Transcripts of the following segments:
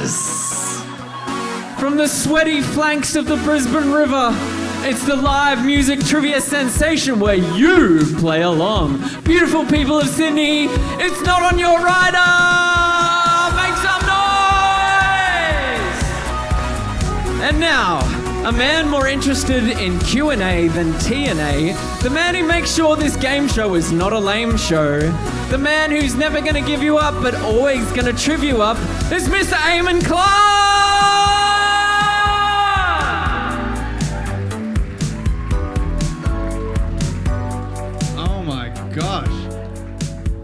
Yes! From the sweaty flanks of the Brisbane River, it's the live music trivia sensation where you play along. Beautiful people of Sydney, it's Not On Your Rider! Make some noise! And now, a man more interested in Q&A than T&A, the man who makes sure this game show is not a lame show, the man who's never going to give you up but always going to trip you up, is Mr. Eamon Clark! Oh my gosh.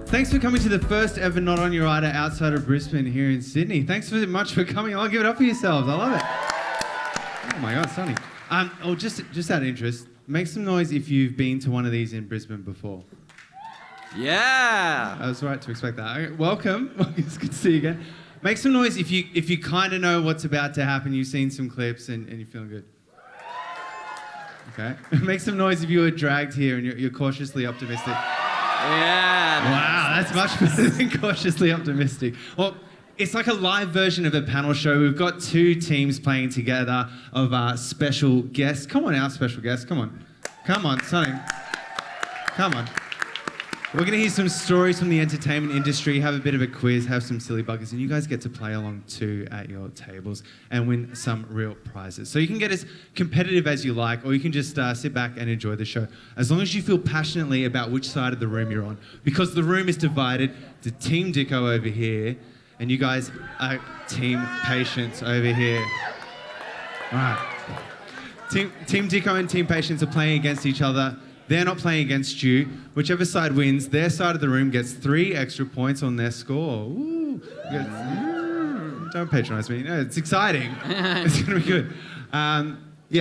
Thanks for coming to the first ever Not On Your Rider outside of Brisbane here in Sydney. Thanks so much for coming. I'll give it up for yourselves. I love it. Oh my God, Sonny. Just out of interest, make some noise if you've been to one of these in Brisbane before. Yeah! I was right to expect that. Okay, welcome. It's good to see you again. Make some noise if you kind of know what's about to happen. You've seen some clips and you're feeling good. Okay. Make some noise if you were dragged here and you're cautiously optimistic. Yeah! Wow, that's much better than cautiously optimistic. Well, it's like a live version of a panel show. We've got two teams playing together of special guests. Come on, our special guests. Come on. Come on, Sonny. Come on. We're going to hear some stories from the entertainment industry, have a bit of a quiz, have some silly buggers, and you guys get to play along too at your tables and win some real prizes. So you can get as competitive as you like, or you can just sit back and enjoy the show, as long as you feel passionately about which side of the room you're on. Because the room is divided to Team Dicko over here, and you guys are Team Patience over here. All right. Team Dicko and Team Patience are playing against each other. They're not playing against you. Whichever side wins, their side of the room gets 3 extra points on their score. Ooh. Don't patronise me. No, it's exciting. It's going to be good.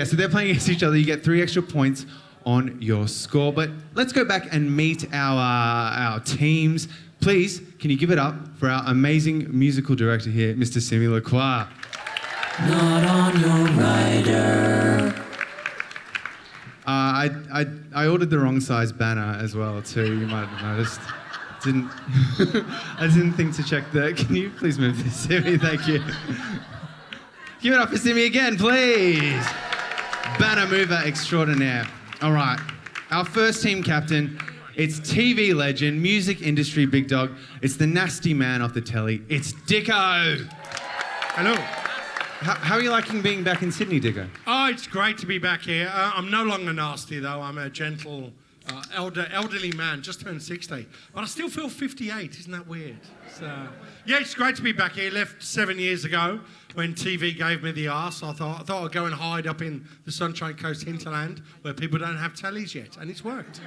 So they're playing against each other. You get 3 extra points on your score. But let's go back and meet our teams. Please, can you give it up for our amazing musical director here, Mr. Simi Lacroix? Not on your rider. I ordered the wrong size banner as well too. You might have noticed. I didn't think to check that. Can you please move this, Simi? Thank you. Give it up for Simi again, please. Banner mover extraordinaire. All right, our first team captain. It's TV legend, music industry big dog. It's the nasty man off the telly. It's Dicko. Hello. How are you liking being back in Sydney, Dicko? Oh, it's great to be back here. I'm no longer nasty, though. I'm a gentle, elderly man, just turned 60. But I still feel 58. Isn't that weird? So, yeah, it's great to be back here. Left 7 years ago when TV gave me the arse. I thought I'd go and hide up in the Sunshine Coast hinterland where people don't have tellies yet, and it's worked.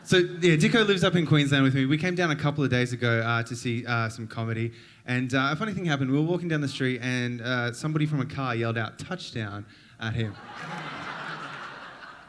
So, yeah, Dicko lives up in Queensland with me. We came down a couple of days ago to see some comedy. And a funny thing happened. We were walking down the street and somebody from a car yelled out, "Touchdown," at him.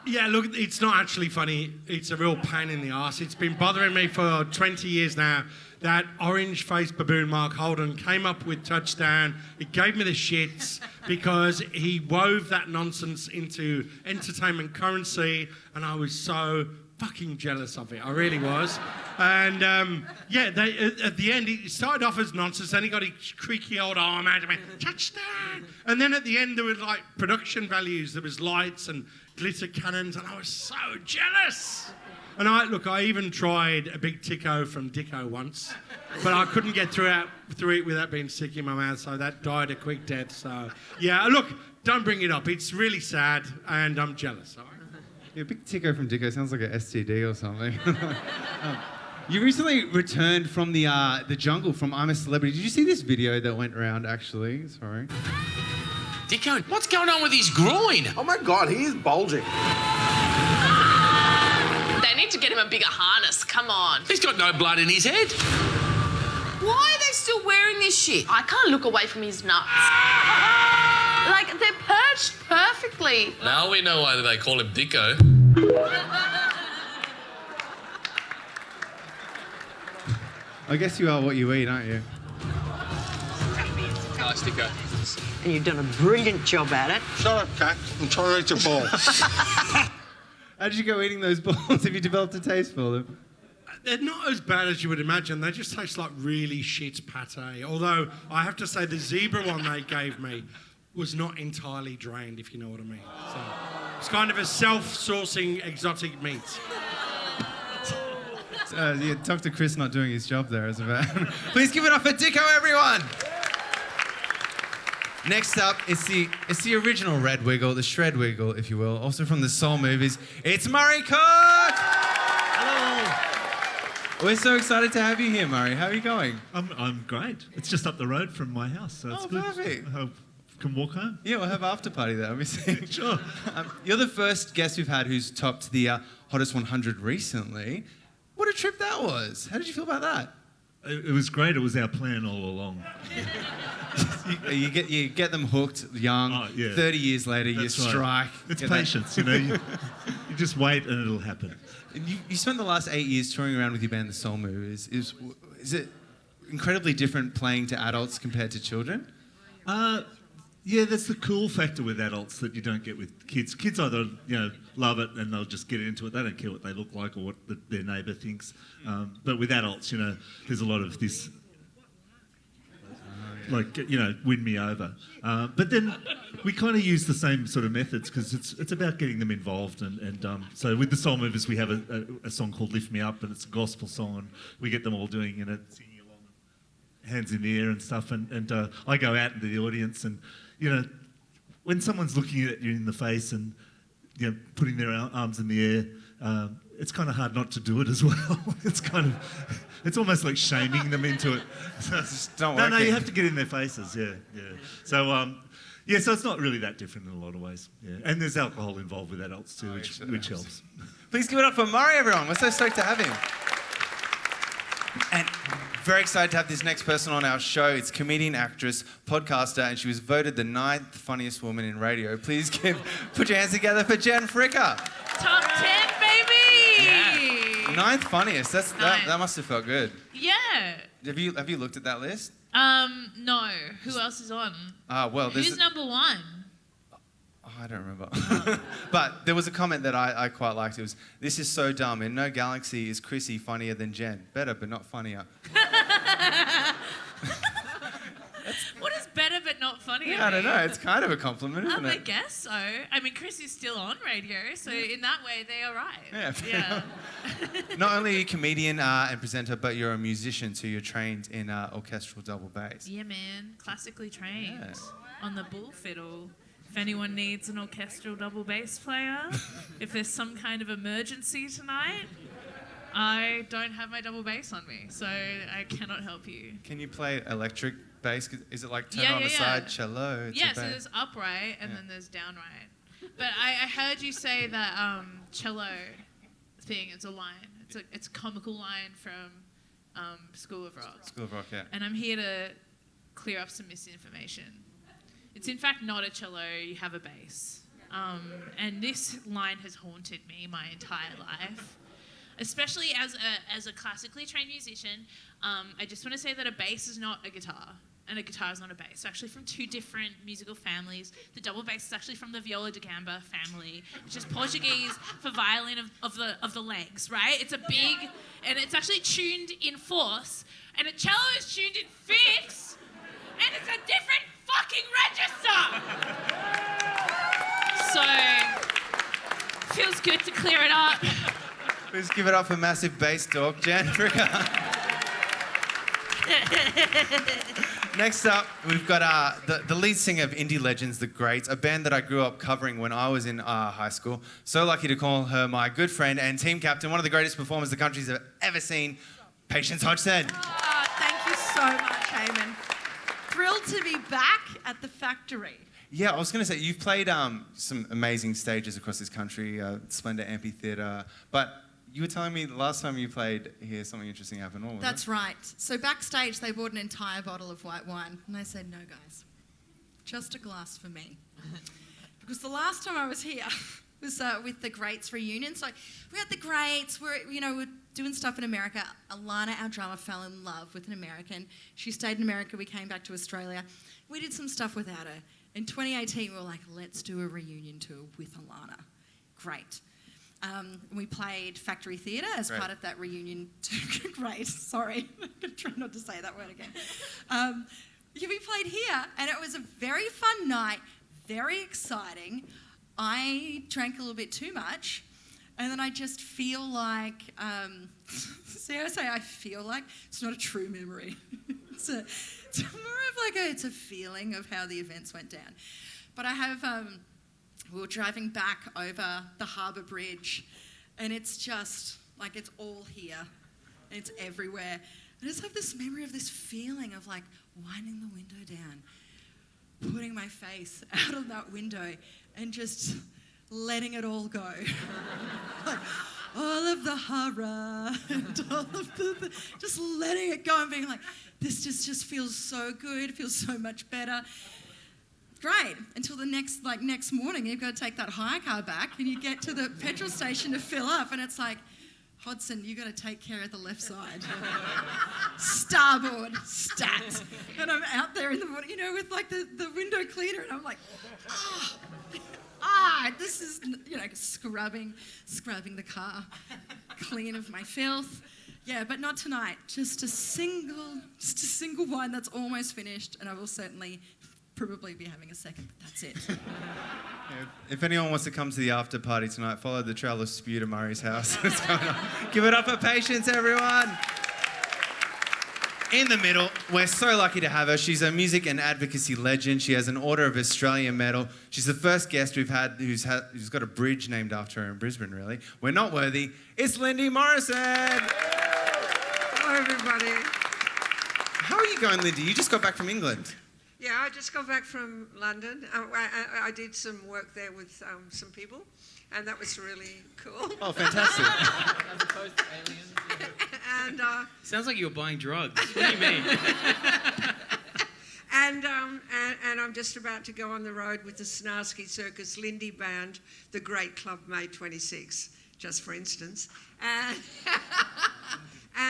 Yeah, look, it's not actually funny. It's a real pain in the arse. It's been bothering me for 20 years now. That orange-faced baboon Mark Holden came up with touchdown. It gave me the shits because he wove that nonsense into entertainment currency, and I was so fucking jealous of it. I really was. And at the end, it started off as nonsense, then he got his creaky old arm out and went, "Touchdown!" And then at the end, there was like production values. There was lights and glitter cannons, and I was so jealous. And I even tried a big Ticko from Dicko once, but I couldn't get through it without being sick in my mouth, so that died a quick death. So, yeah, look, don't bring it up. It's really sad, and I'm jealous. All right? Yeah, big Ticko from Dicko sounds like an STD or something. You recently returned from the jungle from I'm a Celebrity. Did you see this video that went around, actually? Sorry. Dicko, what's going on with his groin? Oh my God, he is bulging. They need to get him a bigger harness, come on. He's got no blood in his head. Why are they still wearing this shit? I can't look away from his nuts. Like, they're perched perfectly. Now we know why they call him Dicko. I guess you are what you eat, aren't you? Nice, Dicko. And you've done a brilliant job at it. Shut up, Cat. I'm trying to eat your balls. How did you go eating those balls? Have you developed a taste for them? They're not as bad as you would imagine. They just taste like really shit pate. Although I have to say the zebra one they gave me was not entirely drained, if you know what I mean. So it's kind of a self-sourcing exotic meat. Yeah, Dr. Chris not doing his job there as a vet. Please give it up for Dicko, everyone! Next up, it's the original Red Wiggle, the Shred Wiggle, if you will, also from the Soul Movies. It's Murray Cook! Hello! We're so excited to have you here, Murray. How are you going? I'm great. It's just up the road from my house, so it's good. Perfect. I hope I can walk home. Yeah, we'll have after party there, obviously. Sure. You're the first guest we've had who's topped the Hottest 100 recently. What a trip that was. How did you feel about that? It was great. It was our plan all along. You get them hooked young. Oh, yeah. 30 years later, That's you right. strike. It's Get that- patience, you know. You just wait and it'll happen. You spent the last 8 years touring around with your band, the Soul Movers. Is it incredibly different playing to adults compared to children? Yeah, that's the cool factor with adults that you don't get with kids. Kids either, love it and they'll just get into it. They don't care what they look like or what their neighbour thinks. But with adults, there's a lot of this, win me over. But then we kind of use the same sort of methods because it's about getting them involved. And so with the Soul Movers, we have a song called Lift Me Up, and it's a gospel song. And we get them all doing, singing along, hands in the air and stuff. And I go out into the audience and, when someone's looking at you in the face and, putting their arms in the air, it's kind of hard not to do it as well. It's almost like shaming them into it. don't No, work you it. have to get in their faces, yeah. So, so it's not really that different in a lot of ways. Yeah. And there's alcohol involved with adults too, which helps. Please give it up for Murray, everyone. We're so stoked to have him. And very excited to have this next person on our show. It's comedian, actress, podcaster, and she was voted the 9th funniest woman in radio. Please put your hands together for Jen Fricker. Top 10, baby! 9th funniest. That must have felt good. Yeah. Have you looked at that list? No. Who else is on? Who's number one? I don't remember. But there was a comment that I quite liked. It was, "This is so dumb. In no galaxy is Chrissy funnier than Jen. Better, but not funnier." What is better but not funny? I don't know. It's kind of a compliment, isn't I it? guess so. I mean, Chris is still on radio, so in that way, they are right. Yeah. Not only are you a comedian and presenter, but you're a musician, so you're trained in orchestral double bass. Yeah, man. Classically trained Yeah. on the bull fiddle. If anyone needs an orchestral double bass player, if there's some kind of emergency tonight, I don't have my double bass on me, so I cannot help you. Can you play electric bass? 'Cause is it like turn Yeah, on the yeah, side, yeah. cello? Yeah, so there's upright and then there's downright. But I heard you say that cello thing is a line. It's a comical line from School of Rock. School of Rock, yeah. And I'm here to clear up some misinformation. It's in fact not a cello, you have a bass. And this line has haunted me my entire life. Especially as a classically trained musician, I just want to say that a bass is not a guitar, and a guitar is not a bass. It's actually from two different musical families. The double bass is actually from the viola da gamba family, which is Portuguese for violin of the legs, right? It's a big, and it's actually tuned in fourths, and a cello is tuned in fifths, and it's a different fucking register. So feels good to clear it up. Please give it up for massive bass talk, Jen Fricker. Next up, we've got the lead singer of Indie Legends, The Greats, a band that I grew up covering when I was in high school. So lucky to call her my good friend and team captain, one of the greatest performers the country's ever seen, Patience Hodgson. Thank you so much, Eamon. Thrilled to be back at the factory. Yeah, I was going to say, you've played some amazing stages across this country, Splendor Amphitheatre, but you were telling me the last time you played here, something interesting happened. What was That's it? right. So backstage, they bought an entire bottle of white wine, and I said, "No, guys, just a glass for me." Because the last time I was here was with the Greats reunion. So we had the Greats. We're doing stuff in America. Alana, our drummer, fell in love with an American. She stayed in America. We came back to Australia. We did some stuff without her. In 2018, we were like, let's do a reunion tour with Alana. Great. We played Factory Theatre as Great. part of that reunion. Great, sorry. I'm going to try not to say that word again. We played here, and it was a very fun night, very exciting. I drank a little bit too much, and then I just feel like, see how I say I feel like? It's not a true memory. it's more of like it's a feeling of how the events went down. But I have, we were driving back over the Harbour Bridge, and it's just like it's all here, and it's everywhere. I just have this memory of this feeling of like winding the window down, putting my face out of that window, and just letting it all go. Like, all of the horror and all of the just letting it go and being like, this just feels so good, feels so much better. Great, until the next morning, you've got to take that hire car back and you get to the petrol station to fill up, and it's like, Hodson, you got to take care of the left side. Starboard, stat. And I'm out there in the morning, with like the window cleaner, and I'm like, this is, scrubbing the car clean of my filth. Yeah, but not tonight. Just a single wine that's almost finished, and I will certainly probably be having a second, but that's it. If anyone wants to come to the after party tonight, follow the trail of spew to Murray's house. What's going on? Give it up for Patience, everyone. In the middle, we're so lucky to have her. She's a music and advocacy legend. She has an Order of Australia medal. She's the first guest we've had who's got a bridge named after her in Brisbane, really. We're not worthy. It's Lindy Morrison. Hello, everybody. How are you going, Lindy? You just got back from England. Yeah, I just got back from London. I did some work there with some people, and that was really cool. Oh, fantastic. As opposed to aliens. And sounds like you were buying drugs. What do you mean? and I'm just about to go on the road with the Snarsky Circus Lindy Band, the great club May 26, just for instance. And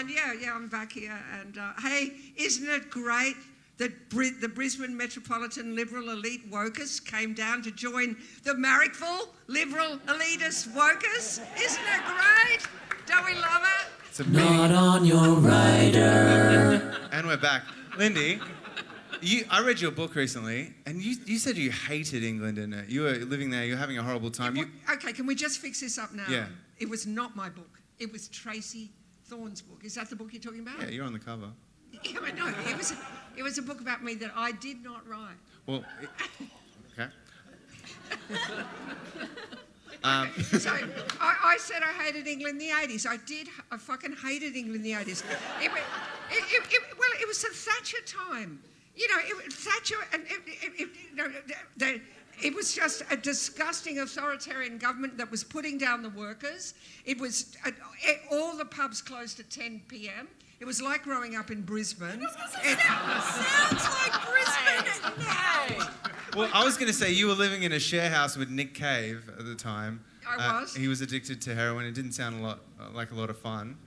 yeah, I'm back here. And hey, isn't it great that the Brisbane Metropolitan Liberal Elite Wokers came down to join the Marrickville Liberal Elitist Wokers? Isn't it great? Don't we love it? It's a Not on your rider. And we're back. Lindy, I read your book recently, and you said you hated England, and you were living there, you were having a horrible time. Okay, can we just fix this up now? Yeah. It was not my book. It was Tracy Thorne's book. Is that the book you're talking about? Yeah, you're on the cover. Yeah, I know. It was a book about me that I did not write. Well, okay. So I said I hated England in the 80s. I did. I fucking hated England in the 80s. It was the Thatcher time. Thatcher, and it was just a disgusting authoritarian government that was putting down the workers. It was all the pubs closed at 10 p.m. It was like growing up in Brisbane. Sounds like Brisbane now. Well, I was going to say you were living in a share house with Nick Cave at the time. I was. He was addicted to heroin. It didn't sound like a lot of fun.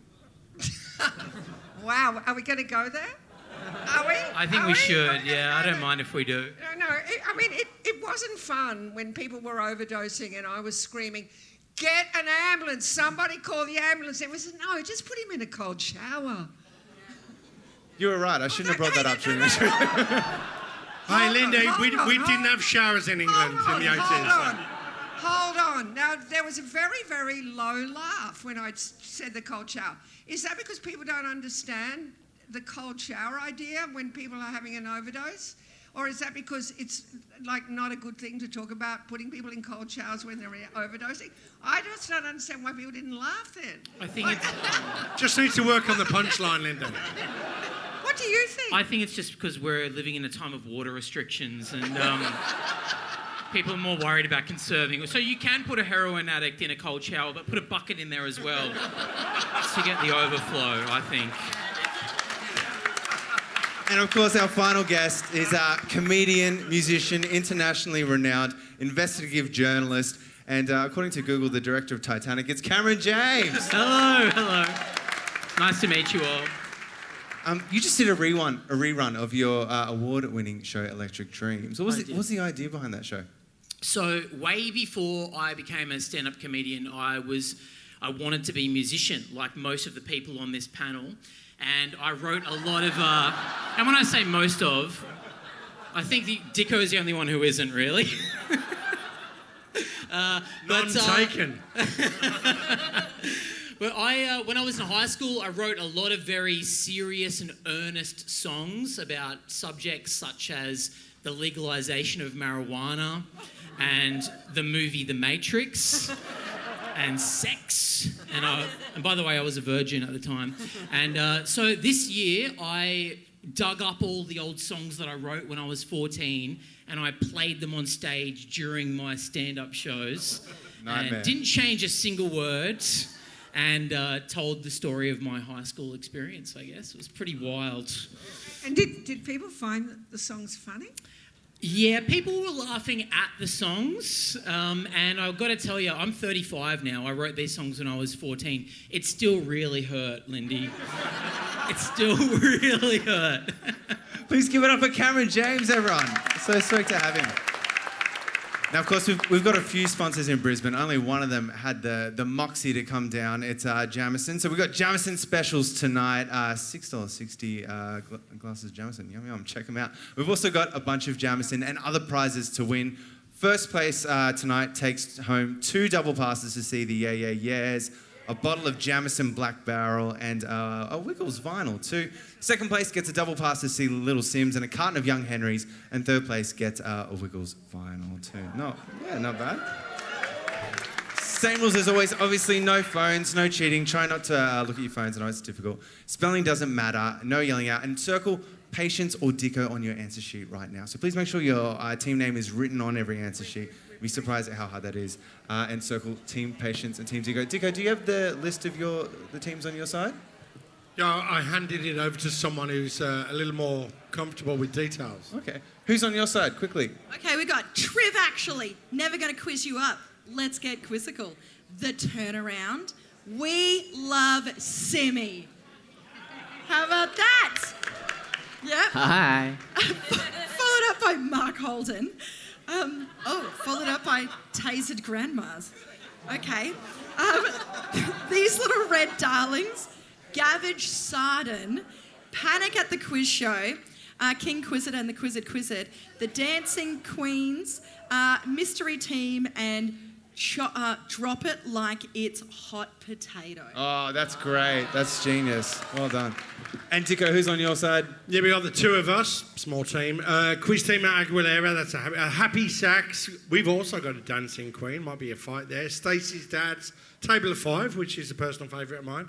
Wow, are we going to go there? Are we? I think we should, yeah. I don't mind if we do. No, it wasn't fun when people were overdosing and I was screaming, get an ambulance, somebody call the ambulance. It was, no, just put him in a cold shower. You were right. I shouldn't have brought that up during the show. Hey, Lindy, we didn't have showers in England in the 80s. Hold on. Now, there was a very, very low laugh when I said the cold shower. Is that because people don't understand the cold shower idea when people are having an overdose? Or is that because it's like not a good thing to talk about putting people in cold showers when they're overdosing? I just don't understand why people didn't laugh then. I think it's... Just need to work on the punchline, Linda. What do you think? I think it's just because we're living in a time of water restrictions and people are more worried about conserving. So you can put a heroin addict in a cold shower, but put a bucket in there as well to get the overflow, I think. And of course, our final guest is a comedian, musician, internationally renowned, investigative journalist, and according to Google, the director of Titanic. It's Cameron James. Hello. Nice to meet you all. You just did a rerun of your award-winning show, Electric Dreams. What was the idea behind that show? So way before I became a stand-up comedian, I wanted to be a musician, like most of the people on this panel. And I wrote a lot of, and when I say most of, I think Dicko is the only one who isn't really. None taken. But when I was in high school, I wrote a lot of very serious and earnest songs about subjects such as the legalization of marijuana and the movie The Matrix and sex. And by the way, I was a virgin at the time. And so this year, I dug up all the old songs that I wrote when I was 14 and I played them on stage during my stand-up shows. Nightmare. And didn't change a single word. And told the story of my high school experience, I guess. It was pretty wild. And did people find the songs funny? Yeah, people were laughing at the songs. And I've got to tell you, I'm 35 now. I wrote these songs when I was 14. It still really hurt, Lindy. It still really hurt. Please give it up for Cameron James, everyone. So stoked to have him. Now, of course, we've got a few sponsors in Brisbane. Only one of them had the moxie to come down. It's Jamieson. So we've got Jamieson specials tonight. $6.60 glasses of Jamieson. Yum, yum. Check them out. We've also got a bunch of Jamieson and other prizes to win. First place tonight takes home 2 double passes to see the Yeah Yeah Yeahs, a bottle of Jamieson Black Barrel, and a Wiggles vinyl too. Second place gets a double pass to see Little Sims and a carton of Young Henrys, and third place gets a Wiggles vinyl too. Not bad. Same rules as always. Obviously, no phones, no cheating. Try not to look at your phones. I know it's difficult. Spelling doesn't matter. No yelling out. And circle Patience or Dicko on your answer sheet right now. So please make sure your team name is written on every answer sheet. You'll be surprised at how hard that is. And circle Team Patience and Team Dicko. Dicko, do you have the list of the teams on your side? Yeah, I handed it over to someone who's a little more comfortable with details. Okay. Who's on your side? Quickly. Okay, we got Triv actually. Never going to quiz you up. Let's get quizzical. The Turnaround. We love Simi. How about that? Yep. Hi. Followed up by Mark Holden. Followed up by Tasered Grandmas. Okay. These little red darlings. Gavage Sarden. Panic at the Quiz Show. King Quizzit and the Quizzit Quizzit. The Dancing Queens. Mystery Team and Drop It Like It's Hot Potato. Oh, that's great. That's genius. Well done. And Dicko, who's on your side? Yeah, we got the 2 of us, small team. Quiz team at Aguilera, that's a Happy Sacks. We've also got a Dancing Queen, might be a fight there. Stacey's dad's Table of 5, which is a personal favourite of mine.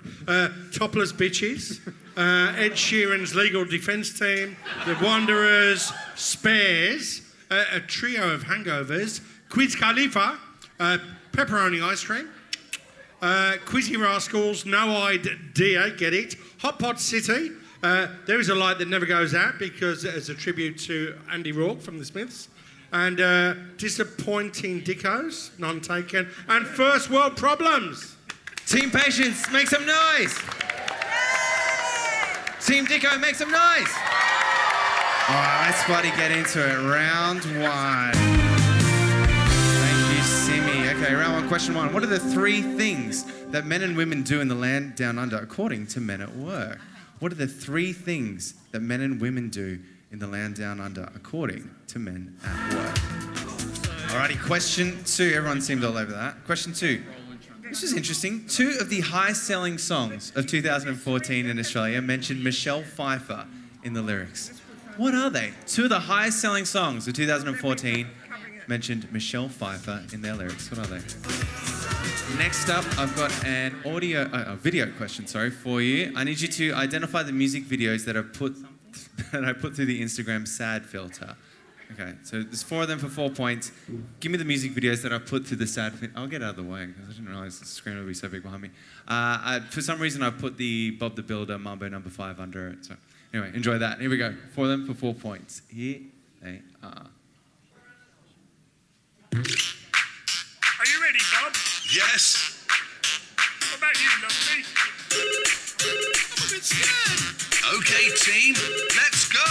Topless Bitches. Ed Sheeran's Legal Defence Team. The Wanderers. Spares. A trio of hangovers. Quiz Khalifa. Pepperoni ice cream. Quizzy Rascals, No Idea, get it. Hot Pot City, There Is a Light That Never Goes Out, because it's a tribute to Andy Rourke from The Smiths. And Disappointing Dickos, none taken. And First World Problems. Team Patience, make some noise. Team Dicko, make some noise. All right, let's bloody get into it. Round 1. Thank you, Simi. Okay, round 1, question 1. What are the 3 things that men and women do in the land down under according to Men at Work? What are the 3 things that men and women do in the land down under according to Men at Work? Alrighty, question 2. Everyone seemed all over that. Question 2. This was interesting. 2 of the highest-selling songs of 2014 in Australia mentioned Michelle Pfeiffer in the lyrics. What are they? 2 of the highest-selling songs of 2014 mentioned Michelle Pfeiffer in their lyrics. What are they? Next up, I've got a video question, for you. I need you to identify the music videos that I put through the Instagram sad filter. Okay, so there's 4 of them for 4 points. Give me the music videos that I put through the sad filter. I'll get out of the way because I didn't realise the screen would be so big behind me. For some reason, I put the Bob the Builder Mambo No. 5 under it. So anyway, enjoy that. Here we go. 4 of them for 4 points. Here they are. Are you ready, Bob? Yes. What about you, lovely? I'm a bit scared. Okay, team, let's go.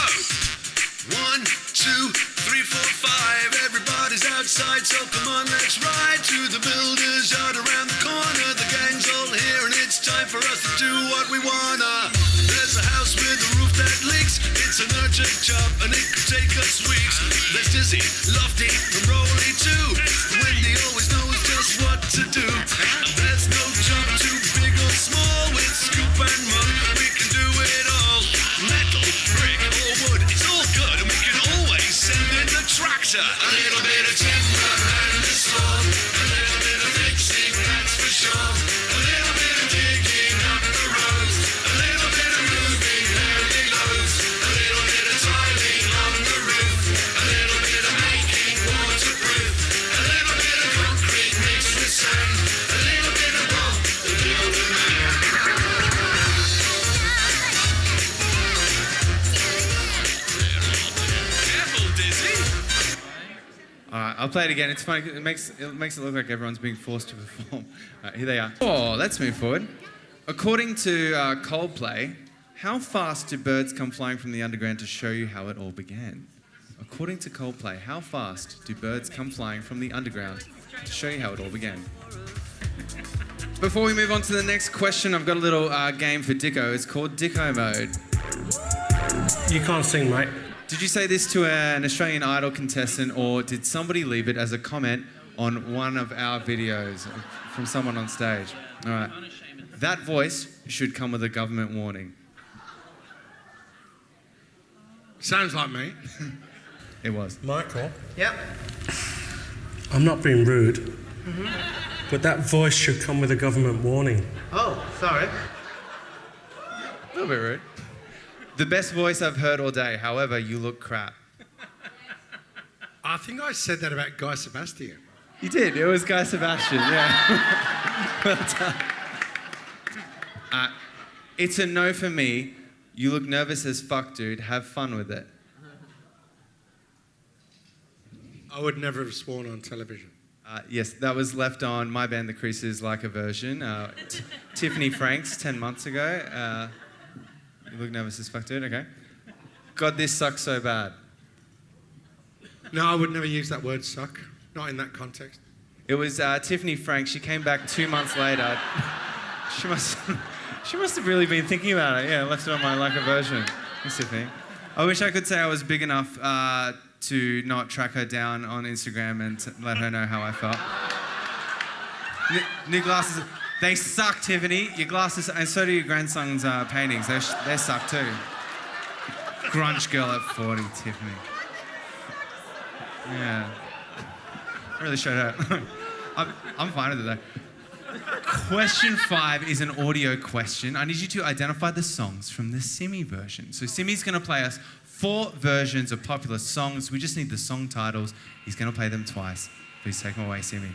1, 2, 3, 4, 5. Everybody's outside So come on, let's ride to the builders yard around the corner. The gang's all here and it's time for us to do what we wanna. There's a house with a roof that leaks. It's an urgent job and it could take us weeks. There's Dizzy, Lofty, and Rolly too. Wendy always knows just what to do. There's no job too big or small. With scoop and mug, we can do it all. Metal, brick, or wood, it's all good, and we can always send in the tractor. A little bit of timber and a saw, a little bit of fixing, that's for sure. A little bit of digging up the roads, a little bit of moving heavy loads, a little bit of tiling on the roof, a little bit of making waterproof, a little bit of concrete mixed with sand, a little bit of Bob the Builder Man. Careful, Dizzy. All right, I'll play it again. It's funny. It makes it look like everyone's being forced to perform. All right, here they are. Oh, let's move forward. According to Coldplay, how fast do birds come flying from the underground to show you how it all began? According to Coldplay, how fast do birds come flying from the underground to show you how it all began? Before we move on to the next question, I've got a little game for Dicko. It's called Dicko Mode. You can't sing, mate. Did you say this to an Australian Idol contestant, or did somebody leave it as a comment on one of our videos from someone on stage? All right. That voice should come with a government warning. Sounds like me. It was. Michael, Yep. I'm not being rude, but that voice should come with a government warning. Oh, sorry. A little bit rude. The best voice I've heard all day. However, you look crap. I think I said that about Guy Sebastian. You did. It was Guy Sebastian. Yeah. Well done. It's a no for me. You look nervous as fuck, dude. Have fun with it. I would never have sworn on television. Yes, that was left on My Band The Creases like a version. Tiffany Franks 10 months ago. You look nervous as fuck, dude. Okay. God, this sucks so bad. No, I would never use that word suck. Not in that context. It was Tiffany Franks. She came back 2 months later. She must have really been thinking about it. Yeah, left it on my like a version. Thanks, Tiffany. I wish I could say I was big enough to not track her down on Instagram and let her know how I felt. New glasses. They suck, Tiffany. Your glasses, and so do your grandson's paintings. They suck too. Grunge girl at 40, Tiffany. Yeah. Really showed her. I'm fine with it though. Question 5 is an audio question. I need you to identify the songs from the Simi version. So Simi's going to play us 4 versions of popular songs. We just need the song titles. He's going to play them twice. Please take them away, Simi.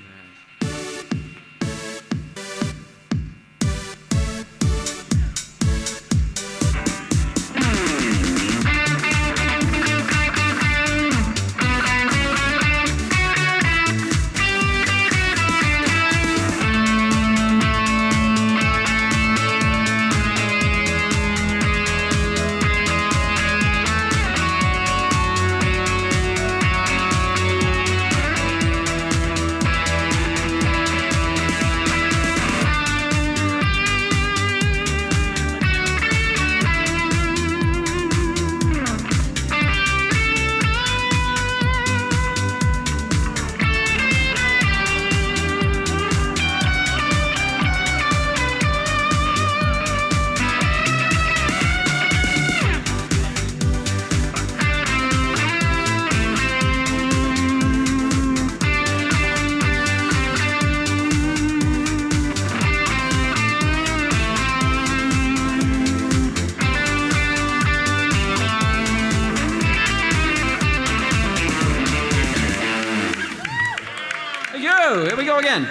Here we go again.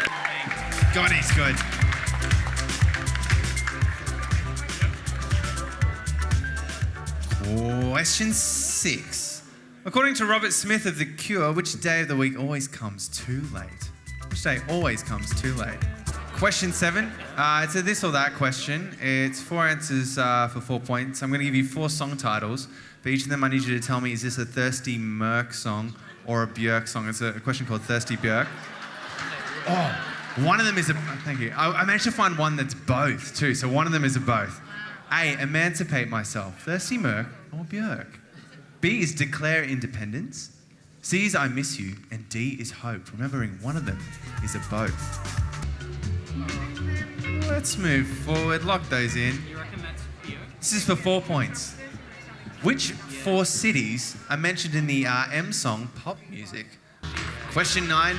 God, he's good. Question 6. According to Robert Smith of The Cure, which day of the week always comes too late? Which day always comes too late? Question 7. It's a this or that question. It's 4 answers for 4 points. I'm going to give you 4 song titles. For each of them, I need you to tell me, is this a Thirsty Merc song or a Björk song. It's a question called Thirsty Björk. Oh, one of them is a... Thank you. I managed to find one that's both, too. So one of them is a both. A, emancipate myself. Thirsty Merc or Björk. B is declare independence. C is I miss you. And D is hope. Remembering one of them is a both. Let's move forward. Lock those in. You reckon that's Björk? This is for 4 points. Which 4 cities are mentioned in the M song Pop Music? Question 9.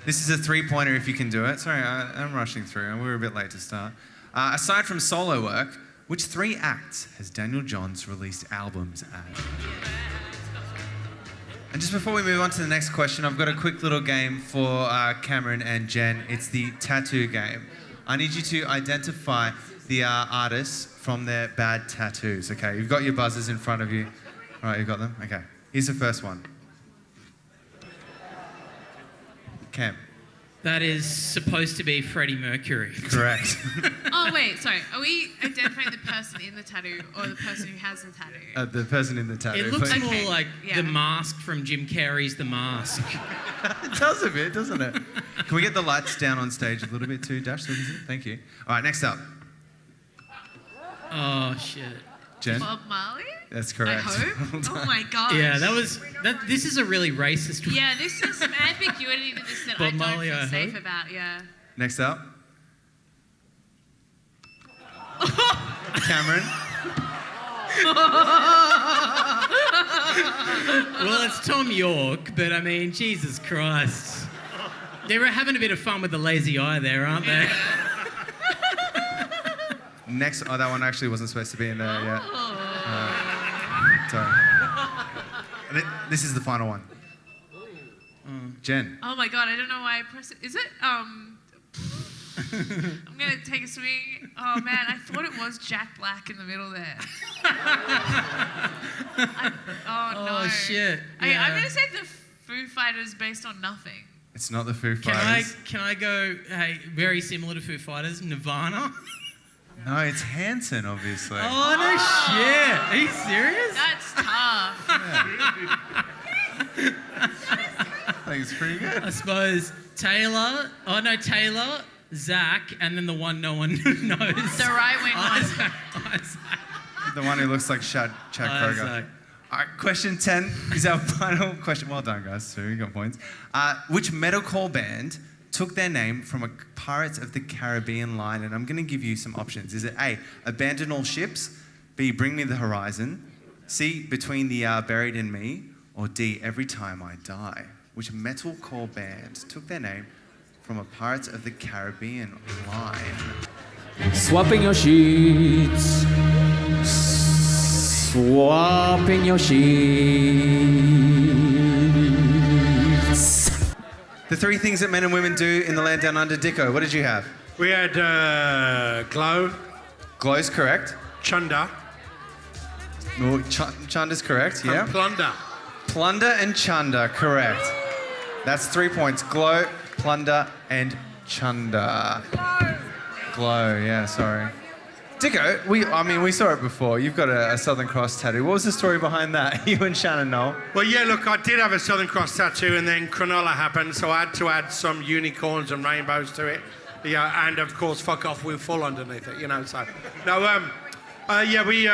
This is a 3-pointer if you can do it. Sorry, I'm rushing through and we were a bit late to start. Aside from solo work, which 3 acts has Daniel Johns released albums as? And just before we move on to the next question, I've got a quick little game for Cameron and Jen. It's the tattoo game. I need you to identify the artists from their bad tattoos. Okay, you've got your buzzers in front of you. All right, you've got them? Okay. Here's the first one. Cam. That is supposed to be Freddie Mercury. Correct. Oh, wait, sorry. Are we identifying the person in the tattoo or the person who has the tattoo? The person in the tattoo. It looks please. more like The Mask from Jim Carrey's The Mask. It does a bit, doesn't it? Can we get the lights down on stage a little bit too, Dash? Thank you. All right, next up. Oh, shit. Jen? Bob Marley? That's correct. I hope. Oh my gosh. Yeah, this is a really racist one. Yeah, there's some ambiguity to this that Bob I don't Marley, feel I safe hope. about, yeah. Next up. Cameron. Well, it's Tom York, but I mean, Jesus Christ. They're having a bit of fun with the lazy eye there, aren't they? Next, that one actually wasn't supposed to be in there yet. Sorry. This is the final one. Jen. Oh my god, I don't know why I pressed it. Is it? I'm gonna take a swing. Oh man, I thought it was Jack Black in the middle there. No. Shit. Okay, I'm Yeah. gonna say the Foo Fighters based on nothing. It's not the Foo Fighters. Can I go, hey, very similar to Foo Fighters, Nirvana? No, it's Hanson, obviously. Oh, no shit. Are you serious? That's tough. I think it's pretty good. I suppose Taylor, Zach, and then the one no one knows. The right wing one. The one who looks like Chad Kroger. Isaac. All right, question 10 is our final question. Well done, guys. So you got points. Which metalcore band took their name from a Pirates of the Caribbean line? And I'm going to give you some options. Is it A, Abandon All Ships, B, Bring Me the Horizon, C, Between the Buried and Me, or D, Every Time I Die? Which metalcore band took their name from a Pirates of the Caribbean line? Swapping your sheets. Swapping your sheets. The 3 things that men and women do in the land down under. Dicko, what did you have? We had Glow. Glow's correct. Chunder. No, Chunda's correct, yeah. And Plunder. Plunder and Chunda, correct. That's 3 points. Glow, Plunder, and Chunda. Glow, yeah, sorry. Dicko, we saw it before. You've got a Southern Cross tattoo. What was the story behind that? You and Shannon Noel? Well, yeah, look, I did have a Southern Cross tattoo, and then Cronulla happened, so I had to add some unicorns and rainbows to it. Yeah, and of course, fuck off, we'll fall underneath it, you know. So, no, we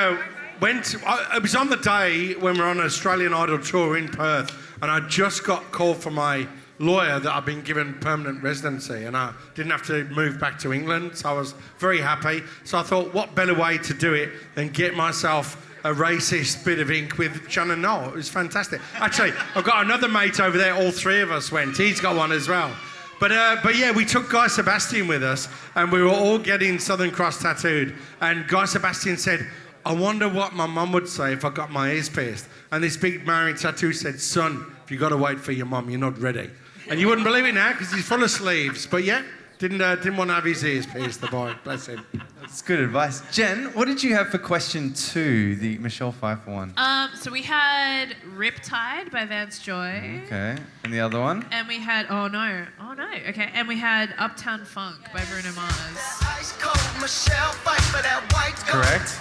went. It was on the day when we were on an Australian Idol tour in Perth, and I just got called from my lawyer that I've been given permanent residency, and I didn't have to move back to England, so I was very happy. So I thought, what better way to do it than get myself a racist bit of ink with Shannon Noel? It was fantastic. Actually, I've got another mate over there. All 3 of us went. He's got one as well. But yeah, we took Guy Sebastian with us, and we were all getting Southern Cross tattooed. And Guy Sebastian said, I wonder what my mum would say if I got my ears pierced. And this big married tattoo said, son, if you got to wait for your mum, you're not ready. And you wouldn't believe it now because he's full of sleeves. But yeah, didn't want to have his ears pierced, the boy. Bless him. That's good advice. Jen, what did you have for question 2, the Michelle Pfeiffer one? So we had Riptide by Vance Joy. Okay. And the other one? And we had, okay. And we had Uptown Funk by Bruno Mars. Correct.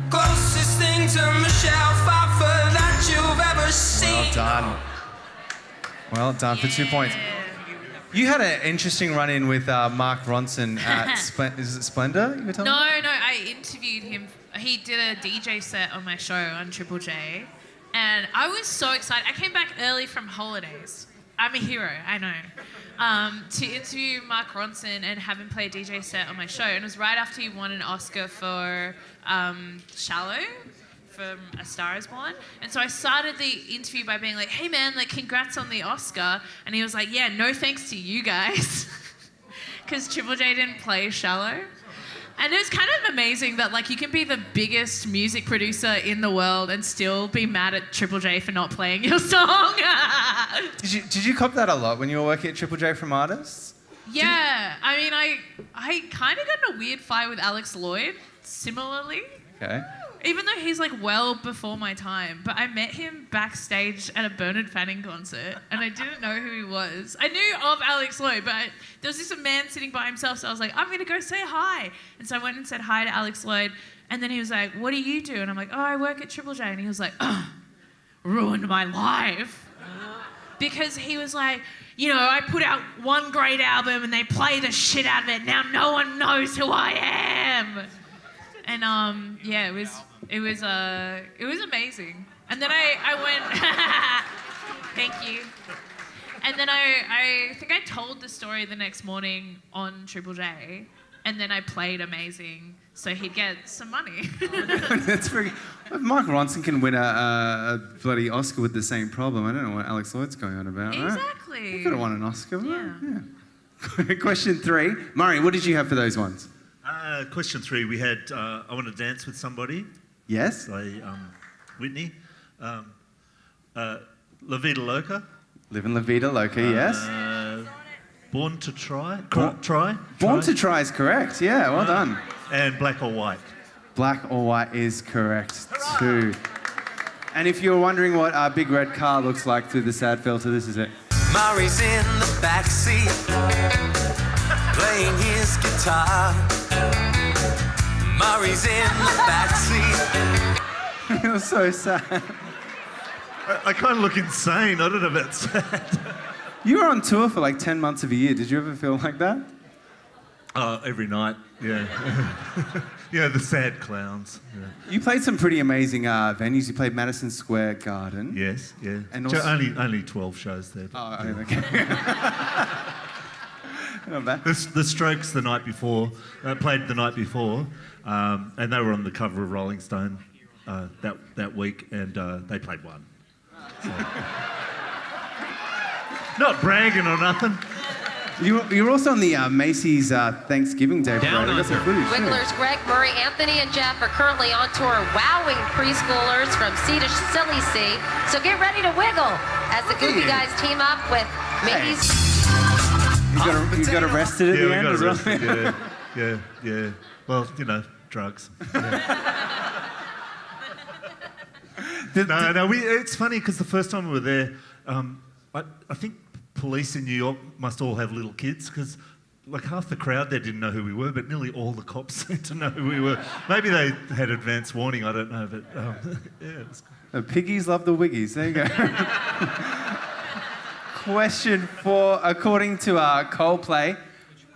Closest thing to Michelle Pfeiffer that you've ever seen. Well done. Well done for 2 points. You had an interesting run-in with Mark Ronson at is it Splendor? You were telling me? No, I interviewed him. He did a DJ set on my show on Triple J, and I was so excited. I came back early from holidays. I'm a hero, I know. To interview Mark Ronson and have him play a DJ set on my show, and it was right after he won an Oscar for Shallow from A Star Is Born. And so I started the interview by being like, hey man, like congrats on the Oscar. And he was like, yeah, no thanks to you guys. Because Triple J didn't play Shallow. And it was kind of amazing that like you can be the biggest music producer in the world and still be mad at Triple J for not playing your song. Did you cop that a lot when you were working at Triple J from artists? Yeah, I mean, I kind of got in a weird fight with Alex Lloyd, similarly. Okay. Even though he's like well before my time, but I met him backstage at a Bernard Fanning concert and I didn't know who he was. I knew of Alex Lloyd, but there was this man sitting by himself, so I was like, I'm going to go say hi. And so I went and said hi to Alex Lloyd, and then he was like, what do you do? And I'm like, oh, I work at Triple J. And he was like, oh, ruined my life. Because he was like, you know, I put out one great album and they play the shit out of it. Now no one knows who I am. And yeah, it was amazing. And then I went, thank you. And then I think I told the story the next morning on Triple J, and then I played amazing, so he'd get some money. That's very. Mark Ronson can win a bloody Oscar with the same problem. I don't know what Alex Lloyd's going on about. Exactly. Right? He could have won an Oscar. Yeah. Question 3, Murray. What did you have for those ones? Question 3, we had I Want to Dance with Somebody. Yes. By Whitney. La Vida Loca. Livin' La Vida Loca, yes. Born to Try. Born to Try is correct, yeah, well done. And Black or White. Black or White is correct too. And if you're wondering what our big red car looks like through the sad filter, this is it. Murray's in the backseat, playing his guitar. Murray's in the backseat. You're so sad. I kind of look insane. I don't know about sad. You were on tour for like 10 months of a year. Did you ever feel like that? Every night, yeah. Yeah, the sad clowns. Yeah. You played some pretty amazing venues. You played Madison Square Garden. Yes, yeah. And also... only 12 shows there. Oh, okay. Not bad. The Strokes the night before, played the night before, and they were on the cover of Rolling Stone that week, and they played one. So. Not bragging or nothing. You were also on the Macy's Thanksgiving Day parade. I got some footage too. Wigglers Greg, Murray, Anthony, and Jeff are currently on tour wowing preschoolers from sea to silly sea. So get ready to wiggle as the Goofy Guys team up with Mickey's... You got arrested at the end as well? Yeah. Well, you know, drugs. Yeah. It's funny because the first time we were there, I think police in New York must all have little kids because like half the crowd there didn't know who we were, but nearly all the cops seemed to know who we were. Maybe they had advance warning, I don't know, but yeah. The piggies love the wiggies. There you go. Question 4, according to Coldplay,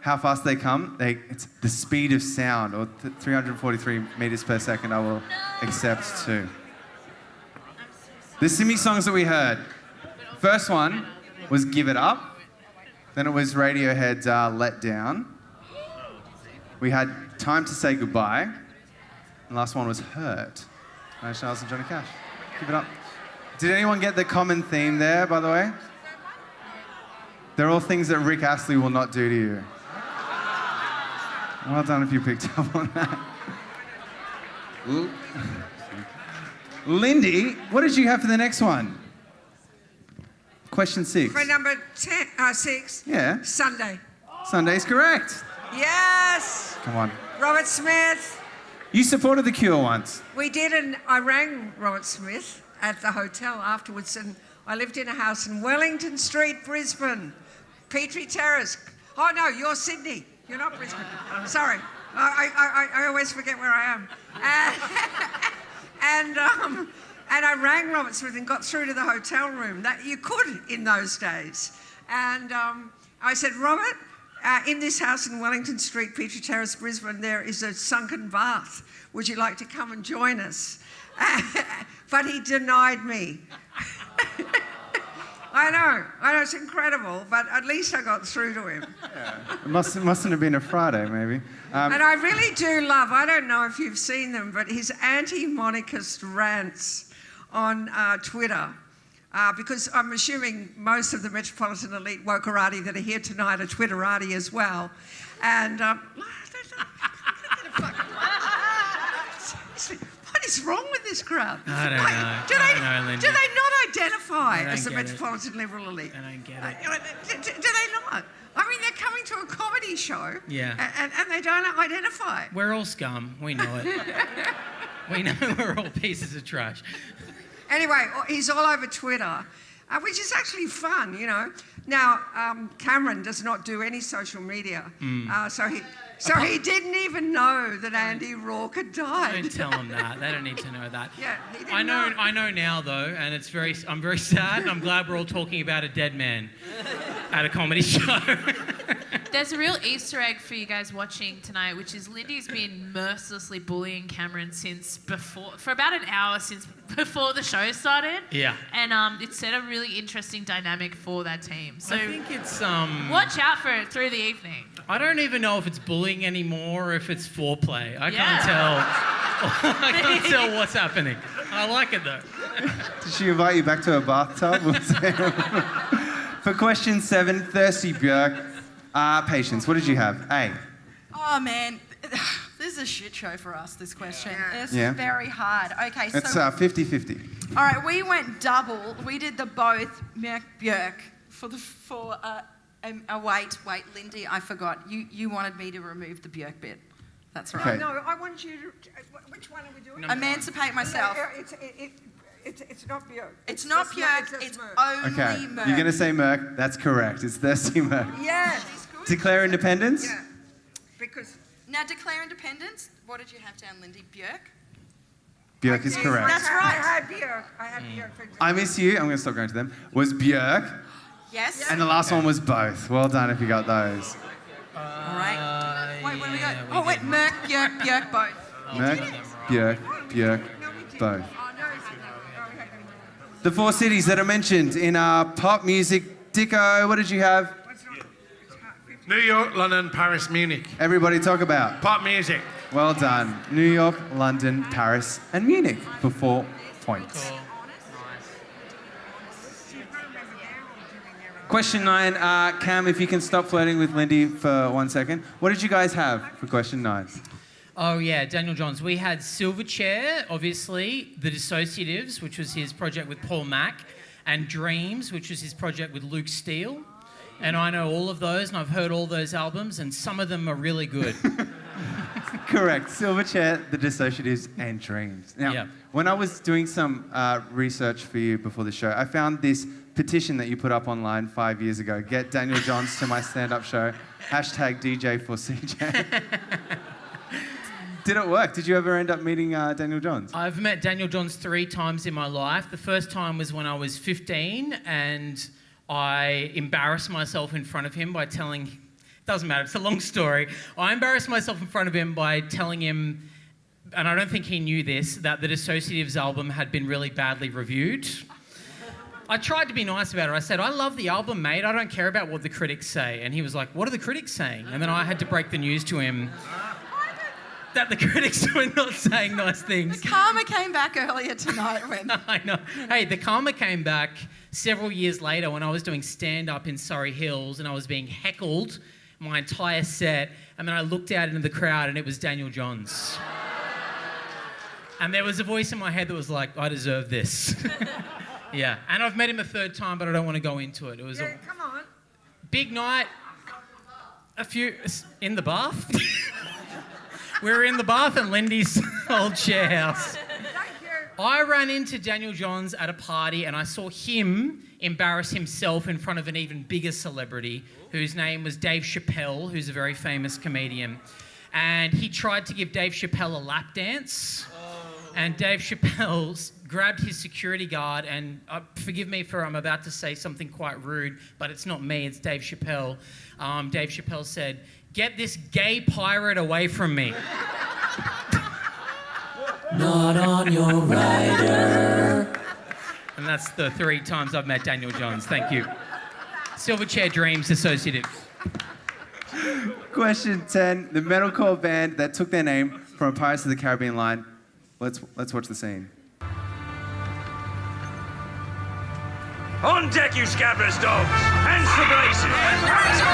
how fast they come, it's the speed of sound, or 343 meters per second, I will accept too. The Simi songs that we heard. First one was Give It Up. Then it was Radiohead's Let Down. We had Time to Say Goodbye. And the last one was Hurt. Harry Styles and Johnny Cash. Give It Up. Did anyone get the common theme there, by the way? They're all things that Rick Astley will not do to you. Well done if you picked up on that. Lindy, what did you have for the next one? Question 6. For number 6. Yeah. Sunday. Sunday's correct. Yes. Come on. Robert Smith. You supported The Cure once. We did, and I rang Robert Smith at the hotel afterwards, and I lived in a house in Wellington Street, Brisbane. Petrie Terrace. Oh, no, you're Sydney. You're not Brisbane. Sorry. I always forget where I am. And I rang Robert Smith and got through to the hotel room. That you could in those days. And I said, Robert, in this house in Wellington Street, Petrie Terrace, Brisbane, there is a sunken bath. Would you like to come and join us? But he denied me. I know, it's incredible, but at least I got through to him. It mustn't have been a Friday, maybe. And I really do love, I don't know if you've seen them, but his anti-monarchist rants on Twitter. Because I'm assuming most of the Metropolitan Elite Wokerati that are here tonight are Twitterati as well. And what is wrong with this crowd? I don't know. Do they not identify I don't as the get it. Metropolitan Liberal Elite? I don't get it. Do they not? I mean, they're coming to a comedy show Yeah. and they don't identify. We're all scum. We know it. We know we're all pieces of trash. Anyway, he's all over Twitter, which is actually fun, you know. Now, Cameron does not do any social media, so he didn't even know that Andy Rourke had died. Don't tell them that. They don't need to know that. Yeah, he didn't I know now though, and I'm very sad, and I'm glad we're all talking about a dead man at a comedy show. There's a real Easter egg for you guys watching tonight, which is Lindy's been mercilessly bullying Cameron for about an hour since before the show started. Yeah. And it set a really interesting dynamic for that team. So I think it's watch out for it through the evening. I don't even know if it's bullying anymore or if it's foreplay. I Yeah. can't tell. I can't tell what's happening. I like it though. Did she invite you back to a bathtub? For question 7, Thirsty Björk. Patience, what did you have? A. Oh, man. This is a shit show for us, this question. It's Yeah. very hard. Okay, so... It's 50-50. All right, we went double. We did the both Björk for wait, Lindy, I forgot. You wanted me to remove the Björk bit. That's right. Okay. No, I want you to... Which one are we doing? Emancipate myself. No, it's not Björk. It's not Björk, it's only Okay, Merck. you're going to say Merck. That's correct. It's Thirsty Merck. Yes. Declare independence? Yeah, because... Now, declare independence. What did you have down, Lindy? Björk? Björk is correct. That's right. I had Björk. For I Miss You, I'm going to stop going to them, was Björk. Yes. And the last one was both. Well done if you got those. All right. Wait, where do we go? Oh, wait, Merck, Björk, both. Merck, Björk, both. The 4 cities that are mentioned in pop music. Dicko, what did you have? New York, London, Paris, Munich. Everybody talk about. Pop music. Well done. New York, London, Paris, and Munich for 4 points. Question 9, Cam, if you can stop flirting with Lindy for 1 second. What did you guys have for question 9? Oh yeah, Daniel Johns. We had Silverchair, obviously, The Dissociatives, which was his project with Paul Mack, and Dreams, which was his project with Luke Steele. And I know all of those, and I've heard all those albums, and some of them are really good. Correct. Silverchair, The Dissociatives, and Dreams. Now, when I was doing some research for you before the show, I found this petition that you put up online 5 years ago. Get Daniel Johns to my stand-up show. #DJ4CJ. Did it work? Did you ever end up meeting Daniel Johns? I've met Daniel Johns 3 times in my life. The first time was when I was 15, and I embarrassed myself in front of him by telling... Doesn't matter, it's a long story. I embarrassed myself in front of him by telling him, and I don't think he knew this, that the Dissociatives album had been really badly reviewed. I tried to be nice about it. I said, I love the album, mate. I don't care about what the critics say. And he was like, what are the critics saying? And then I had to break the news to him that the critics were not saying nice things. The karma came back earlier tonight when... I know. Hey, the karma came back several years later when I was doing stand-up in Surrey Hills and I was being heckled my entire set, and then I looked out into the crowd and it was Daniel Johns. And there was a voice in my head that was like, I deserve this. Yeah, and I've met him a 3rd time, but I don't want to go into it. It was a come on. big night, in the bath. We were in the bath in Lindy's old share house. I ran into Daniel Johns at a party and I saw him embarrass himself in front of an even bigger celebrity whose name was Dave Chappelle, who's a very famous comedian. And he tried to give Dave Chappelle a lap dance. And Dave Chappelle grabbed his security guard and, forgive me for I'm about to say something quite rude, but it's not me, it's Dave Chappelle. Dave Chappelle said, "Get this gay pirate away from me." Not on your rider. And that's the 3 times I've met Daniel Johns. Thank you. Silverchair Dreams Associative. Question 10. The metalcore band that took their name from a Pirates of the Caribbean line. Let's watch the scene. On deck, you scabrous dogs! Hands to braces!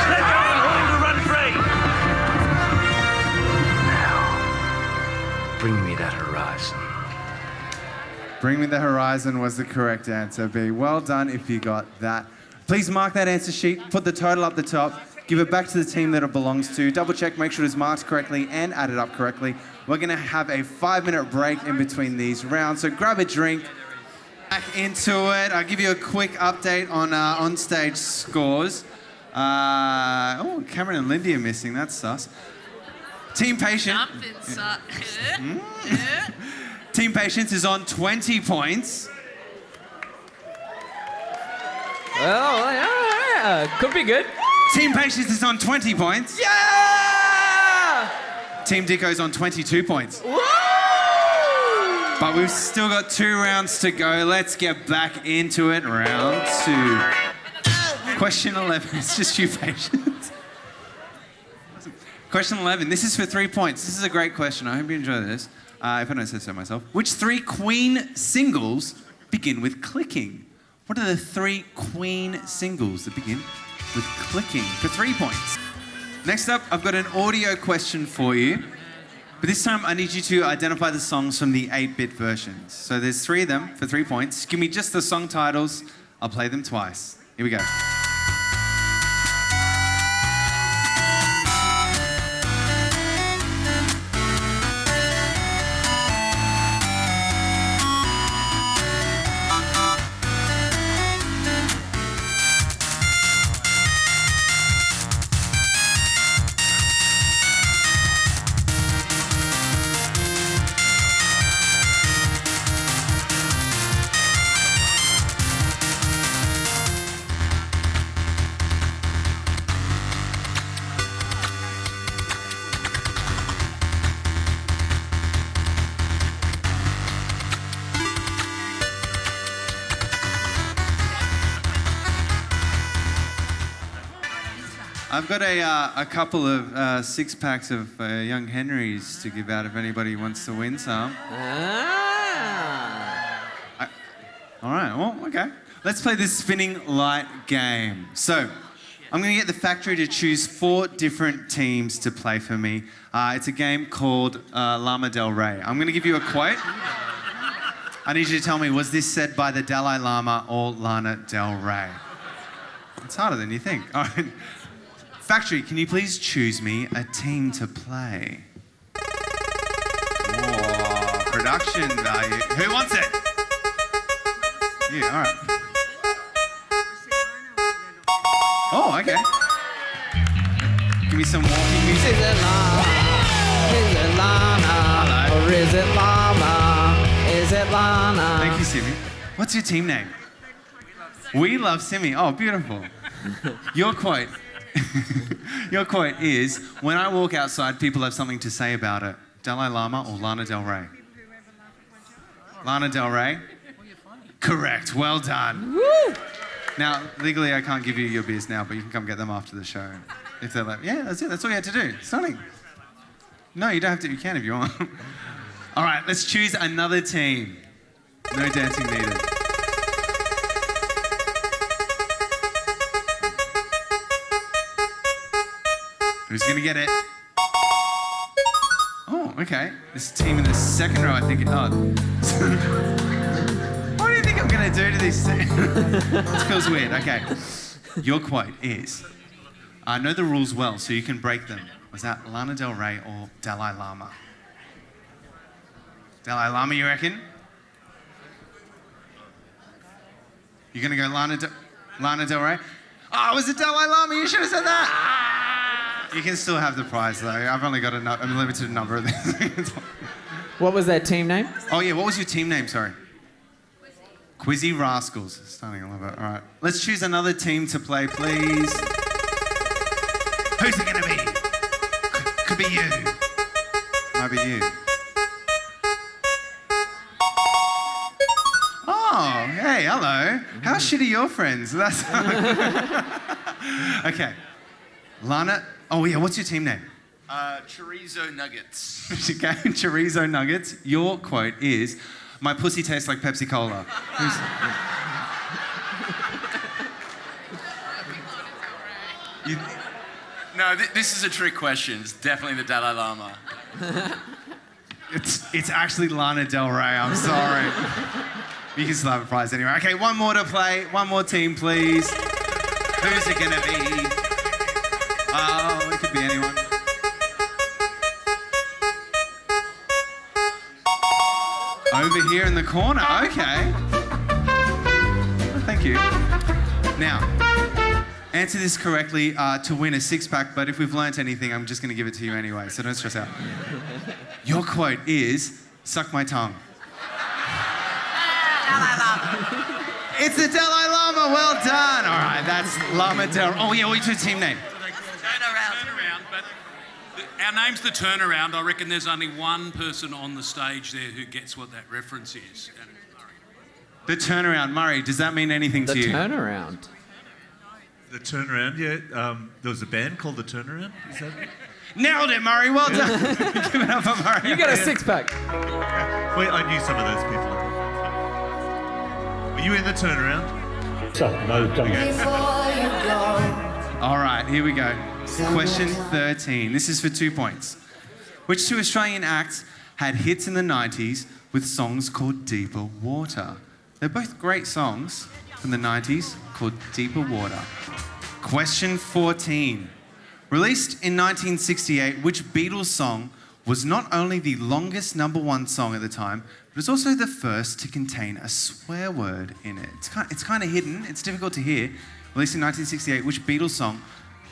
Let go and hold to run free! Now, bring me that horizon. Bring Me the Horizon was the correct answer, B. Well done if you got that. Please mark that answer sheet, put the total up the top, give it back to the team that it belongs to, double check, make sure it's marked correctly and added up correctly. We're gonna have a 5-minute break in between these rounds, so grab a drink, back into it. I'll give you a quick update on on-stage scores. Cameron and Lindy are missing, that's sus. Team Patient. Team Patience is on 20 points. Well, yeah, could be good. Team Patience is on 20 points. Yeah! Team Dicko's on 22 points. Woo! But we've still got 2 rounds to go. Let's get back into it. Round 2. Question 11. It's just you, Patience. Question 11. This is for 3 points. This is a great question. I hope you enjoy this. If I don't say so myself. Which 3 Queen singles begin with clicking? What are the 3 Queen singles that begin with clicking? For 3 points. Next up, I've got an audio question for you. But this time, I need you to identify the songs from the 8-bit versions. So there's 3 of them for 3 points. Give me just the song titles. I'll play them twice. Here we go. I've got a couple of 6-packs of Young Henrys to give out if anybody wants to win some. All right, well, okay. Let's play this spinning light game. So, I'm going to get the factory to choose 4 different teams to play for me. It's a game called Lama Del Rey. I'm going to give you a quote. I need you to tell me, was this said by the Dalai Lama or Lana Del Rey? It's harder than you think. All right. Factory, can you please choose me a team to play? Whoa, production value. Who wants it? You, all right. Oh, okay. Give me some walking music. Is it Lana? Is it Lana? Or is it Llama? Is it Lana? Thank you, Simi. What's your team name? We Love Simi. Oh, beautiful. Your quote. Your quote is, when I walk outside, people have something to say about it. Dalai Lama or Lana Del Rey? Lana Del Rey? Correct. Well done. Woo! Now, legally, I can't give you your beers now, but you can come get them after the show. If they're like, yeah, that's it. That's all you had to do. Stunning. No, you don't have to. You can if you want. All right, let's choose another team. No dancing needed. Who's going to get it? Oh, okay. This team in the second row, I think. Oh. What do you think I'm going to do to these teams? This feels weird. Okay. Your quote is, I know the rules well, so you can break them. Was that Lana Del Rey or Dalai Lama? Dalai Lama, you reckon? You're going to go Lana Del Rey? Oh, was it Dalai Lama? You should have said that. You can still have the prize, though. I've only got a limited number of these. What was that team name? Oh, yeah, what was your team name, sorry? Quizzy Rascals. Starting a little bit. All right. Let's choose another team to play, please. Who's it going to be? Could be you. Might be you. Oh, hey, hello. How shit are your friends? That's okay. Lana, oh yeah, what's your team name? Chorizo Nuggets. Okay, Chorizo Nuggets. Your quote is, "My pussy tastes like Pepsi Cola." No, this is a trick question. It's definitely the Dalai Lama. It's actually Lana Del Rey. I'm sorry. You can still have a prize anyway. Okay, one more to play. One more team, please. Who's it gonna be? Oh, it could be anyone. Over here in the corner. Okay. Well, thank you. Now, answer this correctly to win a six-pack, but if we've learnt anything, I'm just going to give it to you anyway, so don't stress out. Your quote is, "Suck my tongue." Dalai Lama. It's the Dalai Lama. Well done. All right, that's Lama Del. Oh yeah, what's your team name? Turnaround, but our name's the Turnaround. I reckon there's only one person on the stage there who gets what that reference is. And it's Murray. The Turnaround. Murray, does that mean anything to you? The Turnaround. The Turnaround, yeah. There was a band called The Turnaround. Is that it? Nailed it, Murray. Well done. Give it up for Murray. You got a six-pack. Wait, I knew some of those people. Were you in The Turnaround? No, don't. All right, here we go. Question 13. This is for 2 points. Which two Australian acts had hits in the 90s with songs called Deeper Water? They're both great songs from the 90s called Deeper Water. Question 14. Released in 1968, which Beatles song was not only the longest #1 song at the time, but it's also the first to contain a swear word in it? It's kind of hidden. It's difficult to hear. Released in 1968, which Beatles song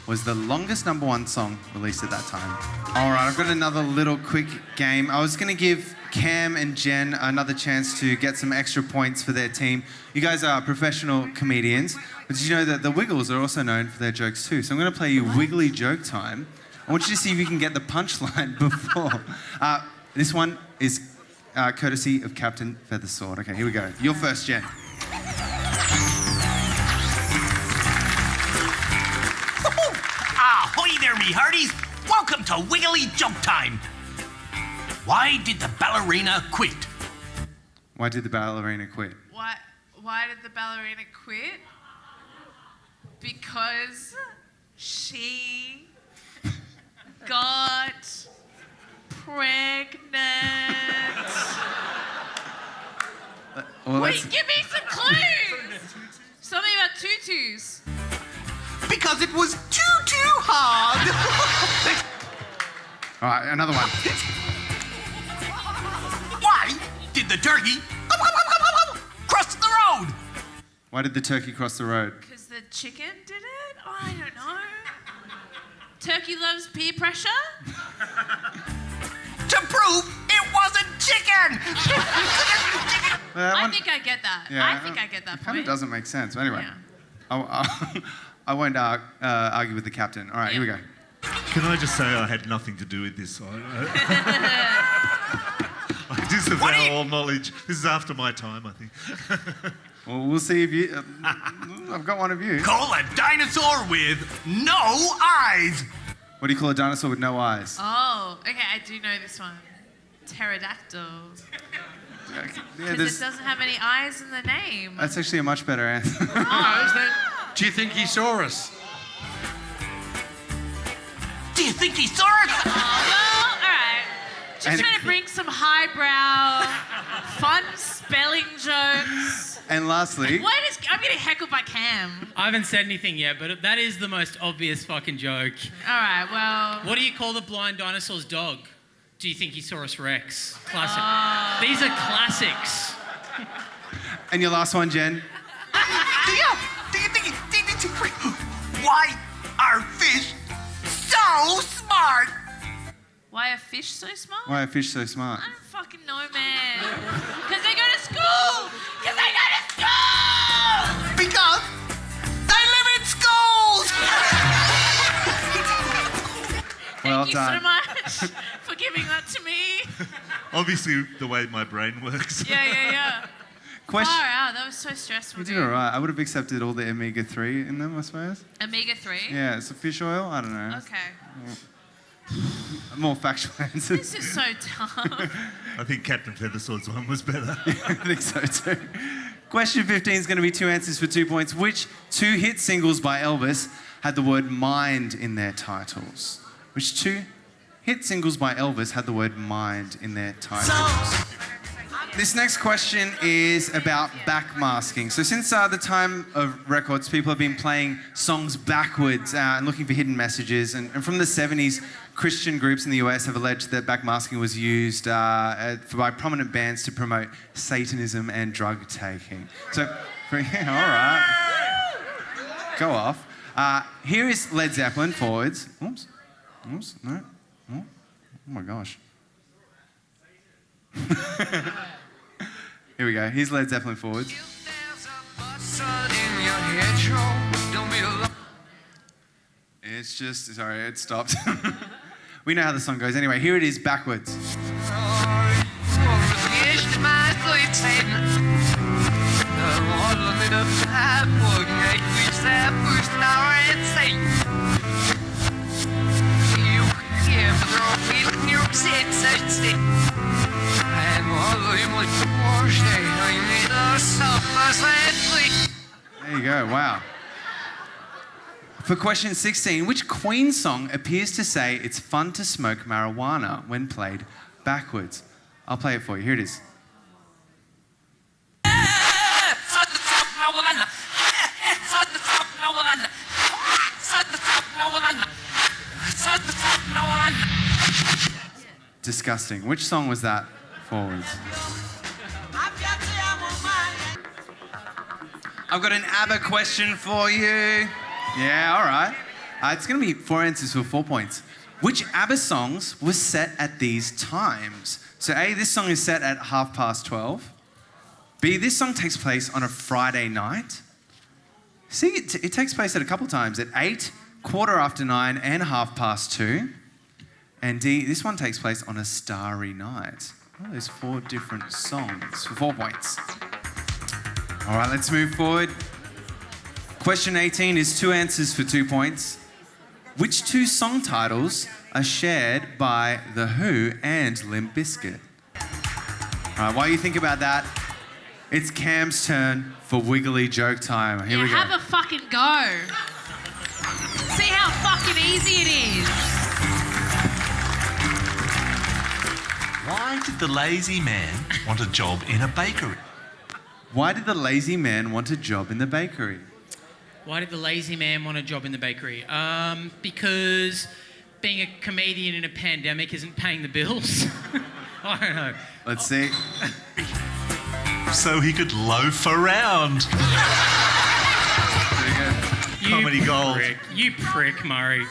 was the longest #1 song released at that time? All right, I've got another little quick game. I was going to give Cam and Jen another chance to get some extra points for their team. You guys are professional comedians, but did you know that the Wiggles are also known for their jokes too? So I'm going to play you Wiggly Joke Time. I want you to see if you can get the punchline before. This one is courtesy of Captain Feathersword. Okay, here we go. You're first, Jen. Ahoy there, me hearties. Welcome to Wiggly Joke Time. Why did the ballerina quit? Why did the ballerina quit? Why did the ballerina quit? Because she got pregnant. Well, Wait, give me some clues. Something about tutus. Because it was too hard. All right, another one. Why did the turkey cross the road? Why did the turkey cross the road? Because the chicken did it? Oh, I don't know. Turkey loves peer pressure? To prove it wasn't chicken. I think I get that. Yeah, I think I get that It kind of point. doesn't make sense. But anyway, Yeah. I won't argue with the captain. All right, here we go. Can I just say I had nothing to do with this? I disavow all knowledge. This is after my time, I think. Well, we'll see if you... I've got one of you. Call a dinosaur with no eyes. What do you call a dinosaur with no eyes? Oh, okay, I do know this one. Pterodactyl. Yeah, Because it doesn't have any eyes in the name. That's actually a much better answer. Do you think he saw us? Do you think he saw it? Oh, well, all right. Just And- trying to bring some highbrow, fun spelling jokes. And lastly... I'm getting heckled by Cam. I haven't said anything yet, but that is the most obvious fucking joke. All right, well... What do you call the blind dinosaur's dog? Do you think Saurus Rex? Classic. These are classics. And your last one, Jen? Do you think why are fish so smart? Why are fish so smart? Why are fish so smart? I don't fucking know, man. Because they go to school. Because they go to school. Because they live in schools! Well Thank you done. so much for giving that to me. Obviously, the way my brain works. Yeah. Question- Far out. That was so stressful. You did dude. all right. I would have accepted all the omega-3 in them, I suppose. Omega-3? Yeah, it's a fish oil. I don't know. Okay. More factual answers. This is so tough. I think Captain Feathersword's one was better. I think so too. Question 15 is going to be 2 answers for 2 points. Which 2 hit singles by Elvis had the word mind in their titles? Which 2 hit singles by Elvis had the word mind in their titles? This next question is about backmasking. So since the time of records, people have been playing songs backwards and looking for hidden messages. And from the 70s, Christian groups in the US have alleged that backmasking was used by prominent bands to promote Satanism and drug taking. So, all right. Go off. Here is Led Zeppelin, forwards. Oops, no. Oh my gosh. Here we go. Here's Led Zeppelin forwards. It's just, sorry, it stopped. We know how the song goes. Anyway, here it is backwards. There you go, wow. For question 16, which Queen song appears to say it's fun to smoke marijuana when played backwards? I'll play it for you. Here it is. Disgusting. Which song was that? Forwards. I've got an ABBA question for you. Yeah, all right. It's going to be 4 answers for 4 points. Which ABBA songs were set at these times? So A, this song is set at 12:30. B, this song takes place on a Friday night. C, it takes place at a couple times, at 8, 9:15, and 2:30. And D, this one takes place on a starry night. Oh, there's 4 different songs for 4 points. All right, let's move forward. Question 18 is 2 answers for 2 points. Which 2 song titles are shared by The Who and Limp Bizkit? All right, while you think about that, it's Cam's turn for Wiggly Joke Time. Here we go. Have a fucking go. See how fucking easy it is. Why did the lazy man want a job in a bakery? Why did the lazy man want a job in the bakery? Why did the lazy man want a job in the bakery? Because being a comedian in a pandemic isn't paying the bills. I don't know. Let's see. So he could loaf around. Comedy gold. You prick, Murray.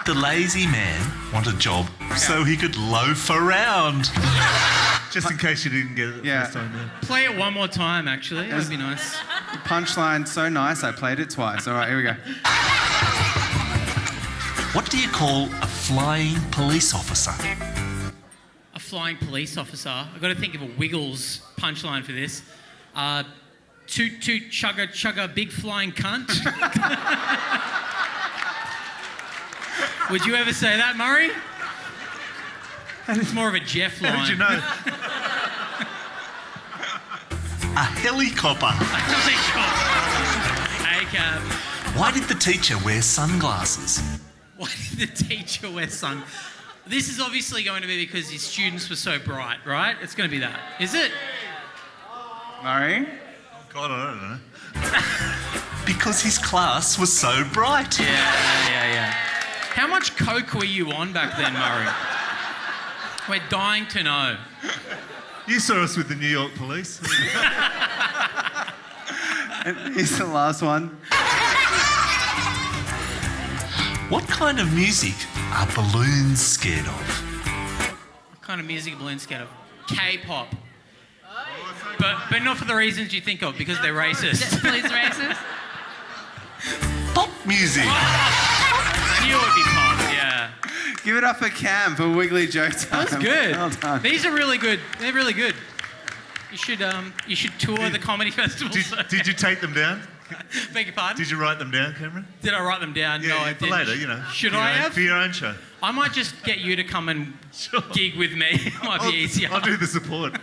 The lazy man wanted a job so he could loaf around. Just in case you didn't get it the first time. Yeah. Play it one more time, actually. That would be nice. The punchline so nice, I played it twice. All right, here we go. What do you call a flying police officer? A flying police officer. I've got to think of a Wiggles punchline for this. Toot toot chugga chugga big flying cunt. Would you ever say that, Murray? It's more of a Jeff line. How did you know? A helicopter. Hey, Cap. Why did the teacher wear sunglasses? Why did the teacher wear sun? This is obviously going to be because his students were so bright, right? It's going to be that. Is it? Murray? God, I don't know. Because his class was so bright. Yeah. How much coke were you on back then, Murray? We're dying to know. You saw us with the New York police. And here's the last one. What kind of music are balloons scared of? kind of music balloon scatter? K-pop. But not for the reasons you think of, because they're racist. Please, racist. Pop music. I knew it would be pop, yeah. Give it up for Cam for Wiggly Joke Time. That's good. Well done. These are really good. They're really good. You should tour the comedy festival. Did you take them down? Beg your pardon? Did you write them down, Cameron? Did I write them down? Yeah, no, I for didn't. later, you know. Should for your I own- have? For your own show. I might just get you to come and gig with me. It might be easier. I'll do the support.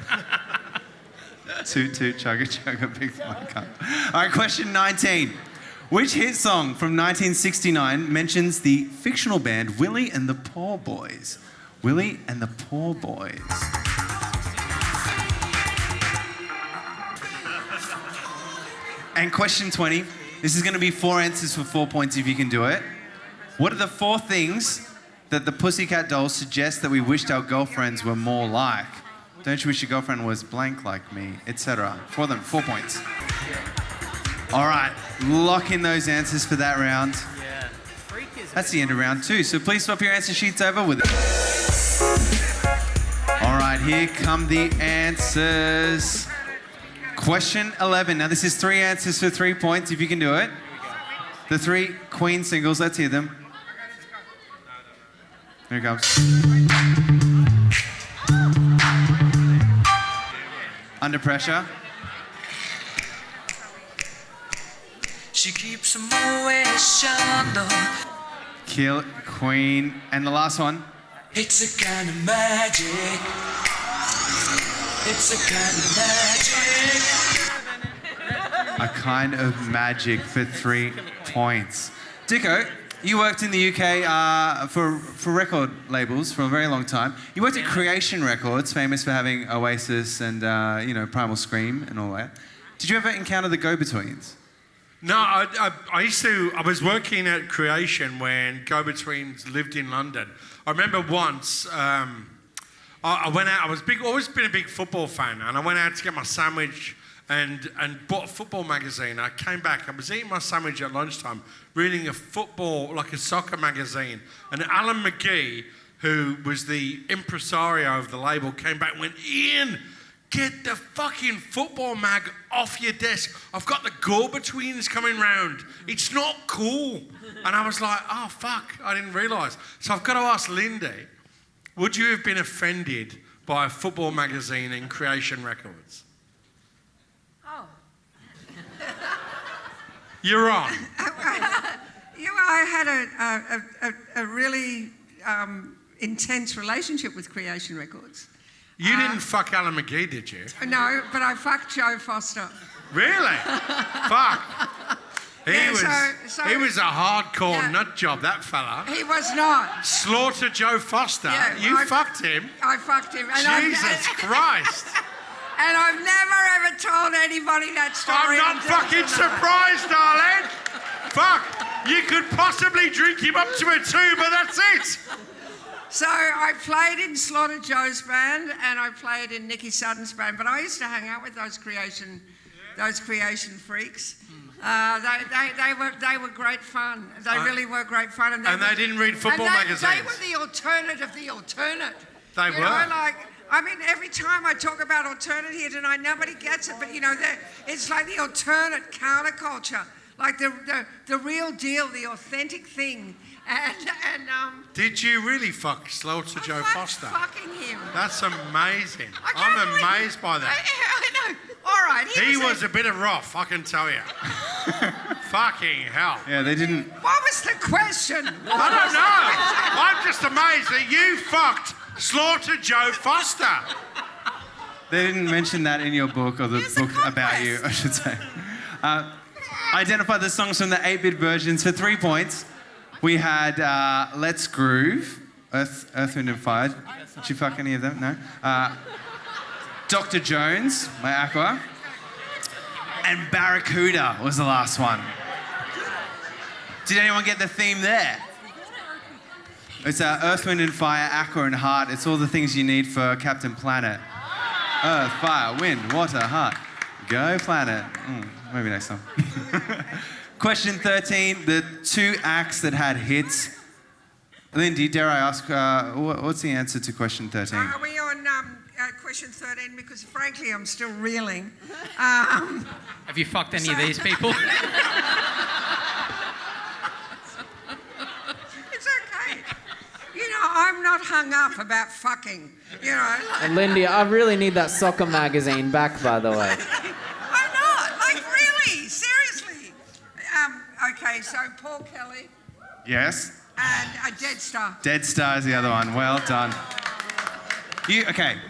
Toot toot chugga chugga big flying cunt. All right, question 19. Which hit song from 1969 mentions the fictional band Willie and the Poor Boys? Willie and the Poor Boys. And question 20. This is going to be 4 answers for 4 points if you can do it. What are the 4 things that the Pussycat Dolls suggest that we wished our girlfriends were more like? Don't you wish your girlfriend was blank like me, etc. For them, 4 points. All right, lock in those answers for that round. Yeah. That's the end of round 2, so please swap your answer sheets over with it. All right, here come the answers. Question 11. Now, this is 3 answers for 3 points, if you can do it. The 3 Queen singles, let's hear them. Here it comes. Under Pressure. She keeps emotion. Kill, Queen. And the last one. It's a kind of magic. It's a kind of magic. A kind of magic for 3 points. Dicko, you worked in the UK for record labels for a very long time. You worked at Creation Records, famous for having Oasis and Primal Scream and all that. Did you ever encounter the Go-Betweens? No, I was working at Creation when Go-Betweens lived in London. I remember once, I went out, always been a big football fan, and I went out to get my sandwich and bought a football magazine. I came back, I was eating my sandwich at lunchtime, reading a soccer magazine, and Alan McGee, who was the impresario of the label, came back and went, "Ian, get the fucking football mag off your desk. I've got the Go-Betweens coming round. It's not cool." And I was like, oh, fuck, I didn't realise. So I've got to ask Lindy, would you have been offended by a football magazine in Creation Records? Oh. You're wrong. I had a really intense relationship with Creation Records. You didn't fuck Alan McGee, did you? No, but I fucked Joe Foster. Really? Fuck. He was a hardcore nut job, that fella. He was not. Slaughter Joe Foster. Yeah, You fucked him? I fucked him. Jesus Christ. And I've never ever told anybody that story. I'm not fucking surprised, darling. Fuck. You could possibly drink him up to a 2, but that's it. So I played in Slaughter Joe's band and I played in Nicky Sutton's band, but I used to hang out with those creation freaks. They were great fun. They really were great fun. And they didn't read football magazines. They were the alternate of the alternate. They you were. Know, every time I talk about alternate here tonight, nobody gets it, but it's like the alternate counterculture, like the real deal, the authentic thing. And Did you really fuck Slaughter Joe Foster? Fucking him. That's amazing. I'm amazed by that. I know. All right. He was a bit of rough, I can tell you. Fucking hell. Yeah, they didn't. What was the question? I don't know. I'm just amazed that you fucked Slaughter Joe Foster. They didn't mention that in your book, or the book about you, I should say. Identify the songs from the 8-bit versions for 3 points. We had Let's Groove, Earth, Wind and Fire. Did you fuck any of them? No? Dr. Jones by Aqua. And Barracuda was the last one. Did anyone get the theme there? It's Earth, Wind and Fire, Aqua and Heart. It's all the things you need for Captain Planet. Earth, Fire, Wind, Water, Heart. Go Planet. Maybe next time. Question 13, the 2 acts that had hits Lindy, dare I ask, what's the answer to question 13? Are we on question 13? Because frankly, I'm still reeling. Have you fucked any of these people? It's okay. You know, I'm not hung up about fucking. You know. And Lindy, I really need that soccer magazine back, by the way. I'm not. Like, really? Seriously? Okay, so Paul Kelly Yes. and Dead Star. Dead Star is the other one. Well done.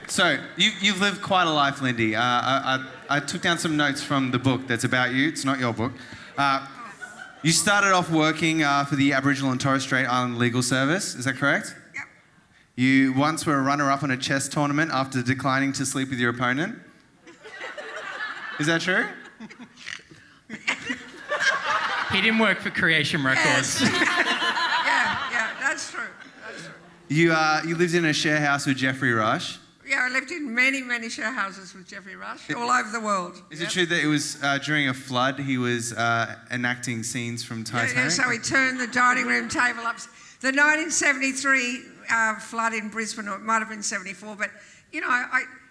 So you've lived quite a life, Lindy. I took down some notes from the book that's about you. It's not your book. You started off working for the Aboriginal and Torres Strait Island Legal Service. Is that correct? Yep. You once were a runner-up on a chess tournament after declining to sleep with your opponent. Is that true? He didn't work for Creation Records. Yeah, that's true. That's true. You lived in a share house with Jeffrey Rush. Yeah, I lived in many, many share houses with Jeffrey Rush all over the world. Is it true that it was during a flood he was enacting scenes from Titanic? Yeah, so he turned the dining room table up. The 1973 flood in Brisbane, or it might have been 74, but, you know,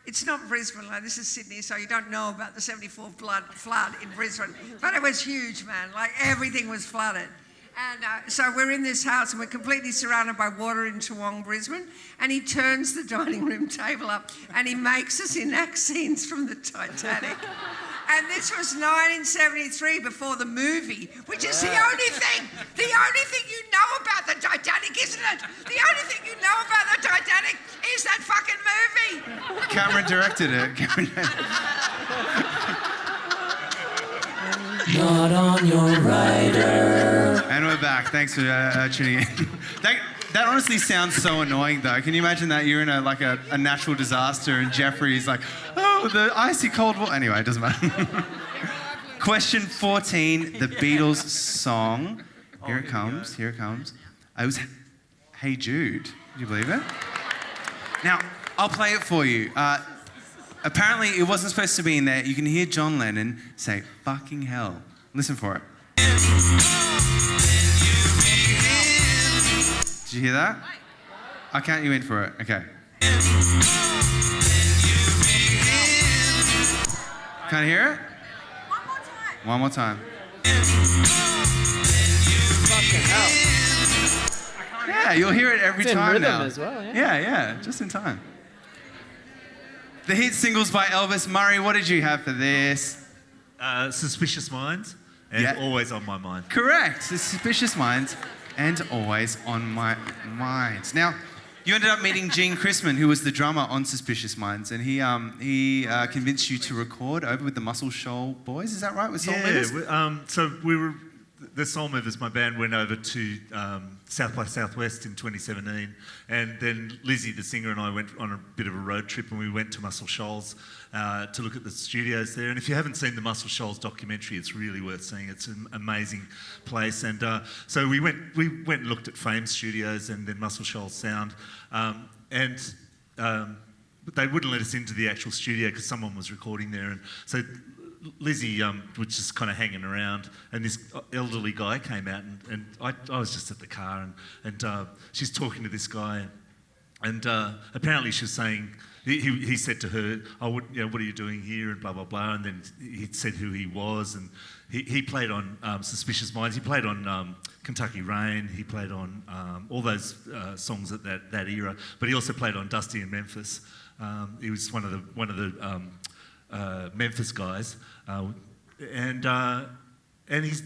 it's not Brisbane, like, this is Sydney, so you don't know about the 74 flood in Brisbane. But it was huge, man. Like, everything was flooded. And so we're in this house and we're completely surrounded by water in Toowong, Brisbane. And he turns the dining room table up and he makes us enact scenes from the Titanic. And this was 1973, before the movie, which is the only thing you know about the Titanic, isn't it? The only thing you know about the Titanic is that fucking movie. Cameron directed it. Not on your rider. And we're back. Thanks for tuning in. That honestly sounds so annoying, though. Can you imagine that you're in a natural disaster and Jeffrey's like, oh, the icy cold water. Anyway, it doesn't matter. Question 14, the Beatles song. Here it comes. Here it comes. It was Hey Jude. Do you believe it? Now, I'll play it for you. Apparently, it wasn't supposed to be in there. You can hear John Lennon say, fucking hell. Listen for it. Did you hear that? I'll count you in for it. Okay. Can I hear it? One more time. Fucking hell. Yeah, you'll hear it every It's in time rhythm now. as well, Yeah, just in time. The hit singles by Elvis Murray. What did you have for this? Suspicious Minds and Always on My Mind. Correct. Suspicious Minds and Always on My Mind. Now, you ended up meeting Gene Chrisman, who was the drummer on Suspicious Minds, and he convinced you to record over with the Muscle Shoals Boys. Is that right? With Soul Movers? So we were, the Soul Movers, my band, went over to South by Southwest in 2017, and then Lizzie, the singer, and I went on a bit of a road trip, and we went to Muscle Shoals to look at the studios there. And if you haven't seen the Muscle Shoals documentary, it's really worth seeing. It's an amazing place. And so we went and looked at Fame Studios and then Muscle Shoals Sound, but they wouldn't let us into the actual studio because someone was recording there. And so Lizzie was just kind of hanging around, and this elderly guy came out, and I was just at the car, and she's talking to this guy, and apparently she was saying, he said to her, what are you doing here, and blah, blah, blah, and then he said who he was, and he played on Suspicious Minds, he played on Kentucky Rain, he played on all those songs at that era, but he also played on Dusty in Memphis. He was one of the Memphis guys, and his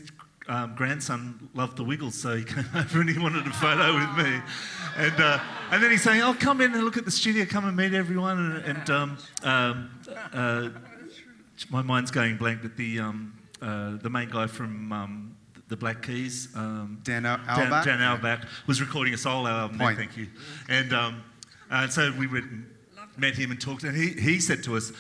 grandson loved the Wiggles, so he came over and he wanted a photo with me, and then he's saying, "Oh, come in and look at the studio, come and meet everyone," and my mind's going blank, but the main guy from the Black Keys, Dan Auerbach? Dan Auerbach, was recording a solo album. There, thank you, and so we went and met him and talked, and he said to us,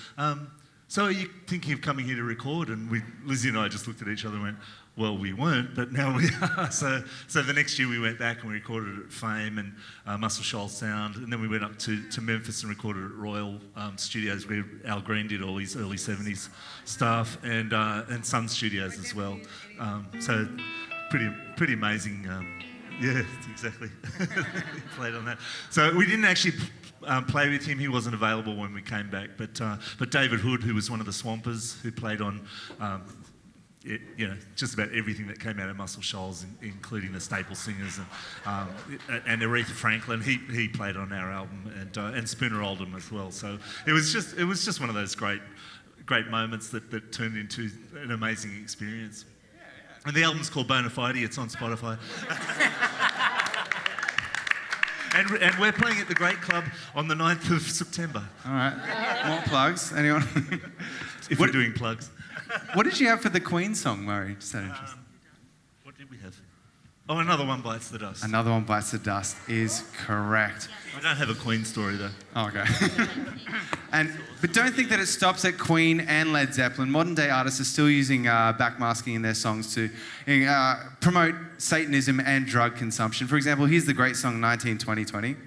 so are you thinking of coming here to record? And Lizzie and I just looked at each other and went, well, we weren't, but now we are. So the next year we went back and we recorded at Fame and Muscle Shoals Sound, and then we went up to Memphis and recorded at Royal Studios, where Al Green did all his early 70s stuff, and Sun Studios as well. So pretty amazing Yeah, exactly. He played on that. So we didn't actually play with him. He wasn't available when we came back. But David Hood, who was one of the Swampers, who played on, just about everything that came out of Muscle Shoals, including the Staple Singers and Aretha Franklin. He played on our album, and Spooner Oldham as well. So it was just one of those great moments that turned into an amazing experience. And the album's called Bonafide. It's on Spotify. and we're playing at the Great Club on the 9th of September. All right. More plugs? Anyone? If we're doing plugs. What did you have for the Queen song, Murray? Just out of interest. What did we have? Oh, Another One Bites the Dust. Another One Bites the Dust is correct. I don't have a Queen story, though. Oh, okay. But don't think that it stops at Queen and Led Zeppelin. Modern day artists are still using backmasking in their songs to promote Satanism and drug consumption. For example, here's the great song 192020. My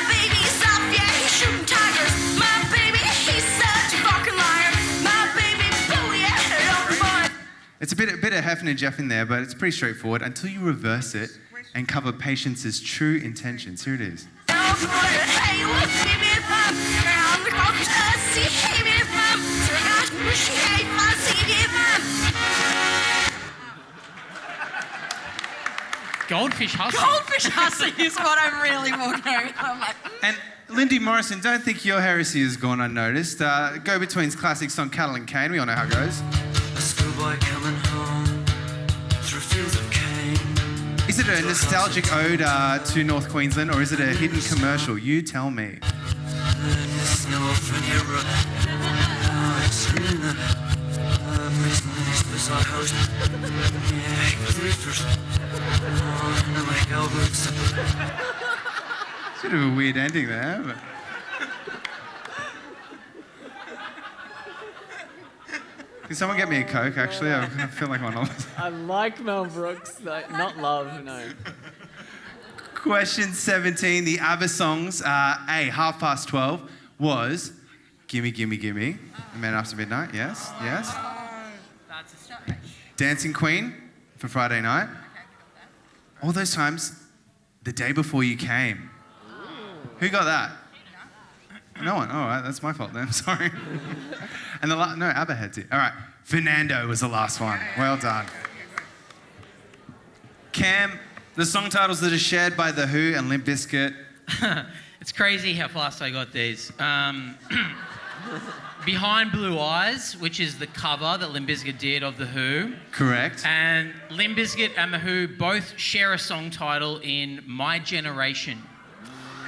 baby's up, yeah, he's shooting tigers. My baby, he's such a fucking liar. My baby, oh yeah, It's a bit of Hefner and Jeff in there, but it's pretty straightforward until you reverse it and cover Patience's true intentions. Here it is. Goldfish Hussy. Goldfish Hussy is what I'm really wondering. I'm like, And Lindy Morrison, don't think your heresy has gone unnoticed. Go-Between's classic song Cattle and Cane, we all know how it goes. A schoolboy coming home through fields of cane. Is it a nostalgic ode to North Queensland, or is it a hidden commercial? You tell me. Sort of a weird ending there, but... Can someone get me a Coke, actually? I feel like I'm on. I like Mel Brooks, not Love, no. Question 17, the ABBA songs, A, 12:30 was Gimme, Gimme, Gimme, The Man After Midnight, yes. That's a stretch. Dancing Queen for Friday night. All those times, The Day Before You Came. Who got that? No one. All right, that's my fault then. Sorry. And no, ABBA had it. All right, Fernando was the last one. Well done. Cam, the song titles that are shared by The Who and Limp Bizkit. It's crazy how fast I got these. Behind Blue Eyes, which is the cover that Limp Bizkit did of The Who. Correct. And Limp Bizkit and The Who both share a song title in My Generation.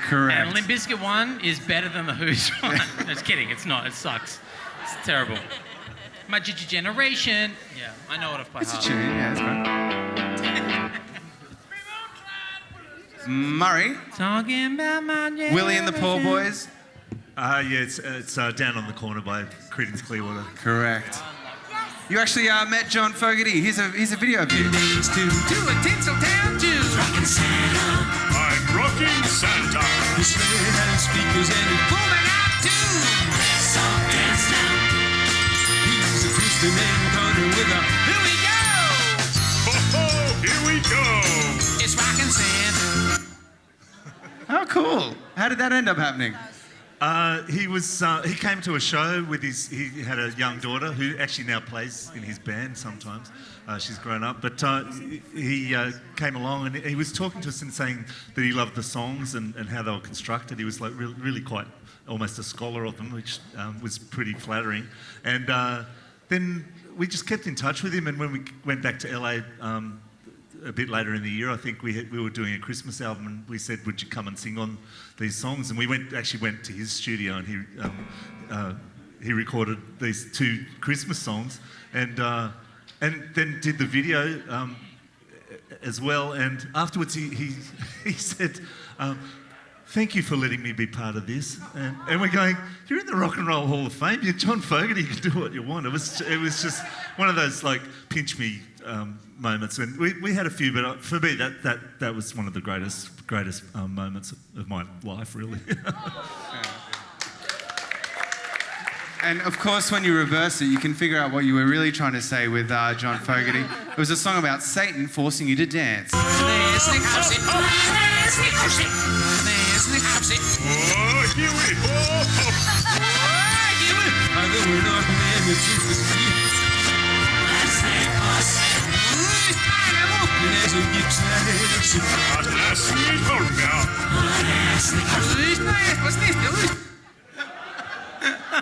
Correct. And Limp Bizkit one is better than The Who's one. No, just kidding, it's not, it sucks. It's terrible. My Generation. Yeah, I know what I've played. It's a tune, yeah, it's great. Murray. Talking about my generation. Willie and the Poor Boys. It's Down on the Corner by Creedence Clearwater. Correct. You actually met John Fogerty. Here's a video of you. To a Tinseltown Jews, rockin' Santa. I'm rocking Santa. His sleigh has speakers and he's booming out tune. So dance now. He's a Christian man corner with a here we go. Ho ho, here we go. It's rockin' Santa. Oh, cool. How did that end up happening? He came to a show with he had a young daughter who actually now plays in his band sometimes. She's grown up, but he came along and he was talking to us and saying that he loved the songs and how they were constructed. He was like really quite almost a scholar of them, which was pretty flattering. And then we just kept in touch with him, and when we went back to LA a bit later in the year, I think we were doing a Christmas album, and we said, would you come and sing on these songs? And we went to his studio, and he recorded these 2 Christmas songs, and then did the video as well. And afterwards he said, thank you for letting me be part of this. And we're going, you're in the Rock and Roll Hall of Fame. You're John Fogerty. You can do what you want. It was just one of those like pinch me moments. And we had a few, but for me that was one of the greatest moments of my life, really. And of course, when you reverse it, you can figure out what you were really trying to say with John Fogerty. It was a song about Satan forcing you to dance.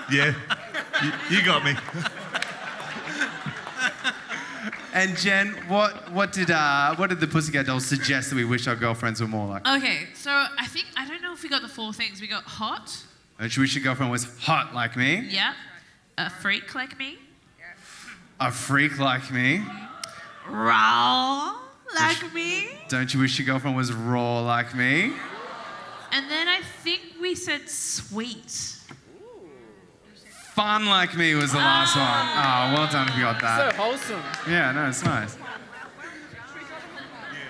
Yeah, you got me. And Jen, what did the Pussycat Dolls suggest that we wish our girlfriends were more like? Okay, so I don't know if we got the 4 things. We got hot. And she wish your girlfriend was hot like me. Yeah. A freak like me. A freak like me. Raw like me. Don't you wish your girlfriend was raw like me? And then I think we said sweet. Fun like me was the last one. Oh, well done if you got that. So wholesome. Yeah, no, it's nice.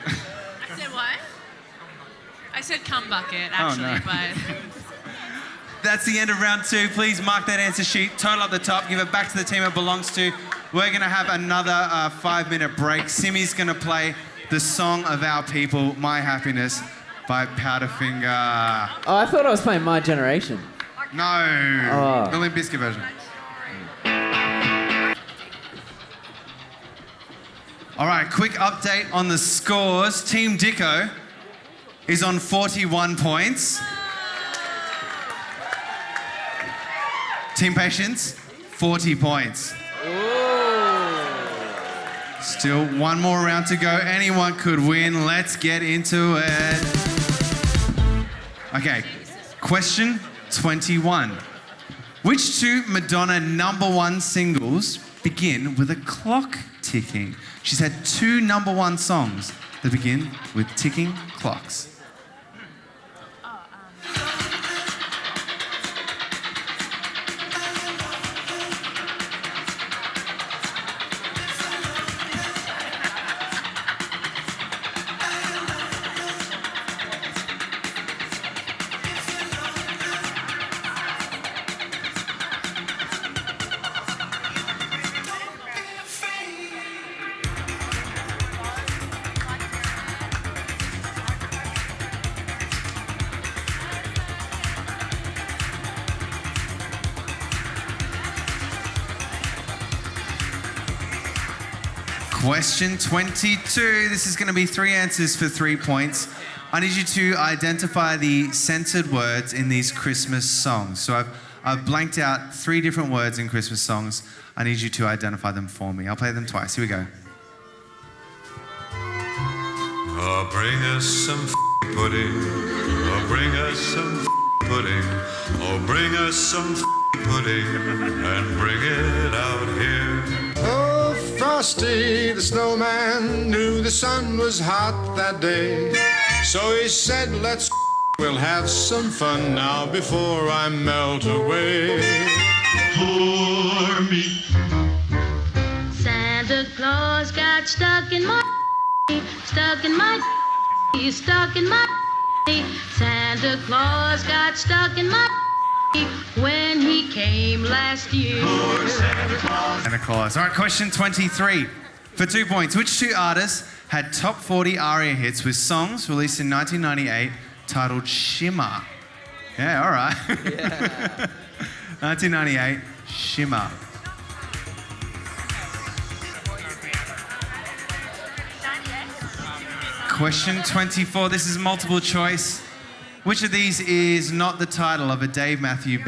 I said what? I said cum bucket, actually, but... That's the end of round 2. Please mark that answer sheet, total up the top, give it back to the team it belongs to. We're going to have another 5-minute break. Simmy's going to play the song of our people, My Happiness, by Powderfinger. Oh, I thought I was playing My Generation. No, the Limp Bizkit version. All right, quick update on the scores. Team Dicko is on 41 points. Team Patience, 40 points. Still one more round to go. Anyone could win. Let's get into it. Okay, question 21. Which 2 Madonna #1 singles begin with a clock ticking? She's had 2 #1 songs that begin with ticking clocks. Question 22. This is going to be 3 answers for 3 points. I need you to identify the censored words in these Christmas songs. So I've blanked out 3 different words in Christmas songs. I need you to identify them for me. I'll play them twice. Here we go. Oh, bring us some pudding. Oh, bring us some pudding. Oh, bring us some pudding and bring it out here. Oh, Frosty the snowman knew the sun was hot that day. So he said, we'll have some fun now before I melt away. Pour me. Santa Claus got stuck in my stuck in my Santa Claus got stuck in my when he came last year. Santa Claus. All right, question 23. For 2 points, which 2 artists had top 40 ARIA hits with songs released in 1998 titled Shimmer? Yeah, all right. Yeah. 1998, Shimmer. Question 24. This is multiple choice. Which of these is not the title of a Dave Matthews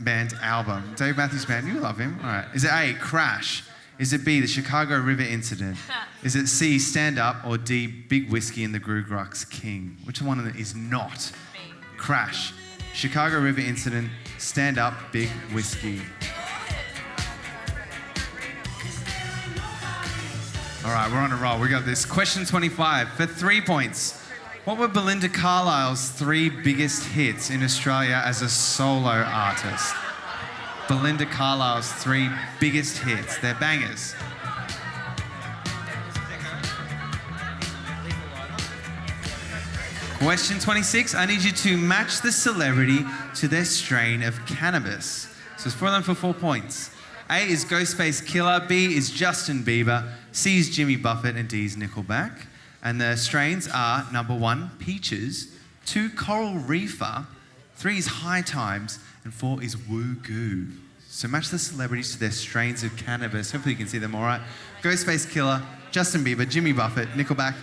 Band album? Dave Matthews Band, you love him. All right. Is it A, Crash? Is it B, The Chicago River Incident? Is it C, Stand Up? Or D, Big Whiskey and the Groogrux King? Which one of them is not? Crash, Chicago River Incident, Stand Up, Big Whiskey. All right, we're on a roll. We got this. Question 25 for 3 points. What were Belinda Carlisle's 3 biggest hits in Australia as a solo artist? Belinda Carlisle's 3 biggest hits. They're bangers. Question 26. I need you to match the celebrity to their strain of cannabis. So it's 4 of them for 4 points. A is Ghostface Killer, B is Justin Bieber, C is Jimmy Buffett, and D is Nickelback. And the strains are number 1, Peaches, 2, Coral Reefer, 3 is High Times, and 4 is Woo Goo. So match the celebrities to their strains of cannabis. Hopefully you can see them all right. Ghostface Killer, Justin Bieber, Jimmy Buffett, Nickelback,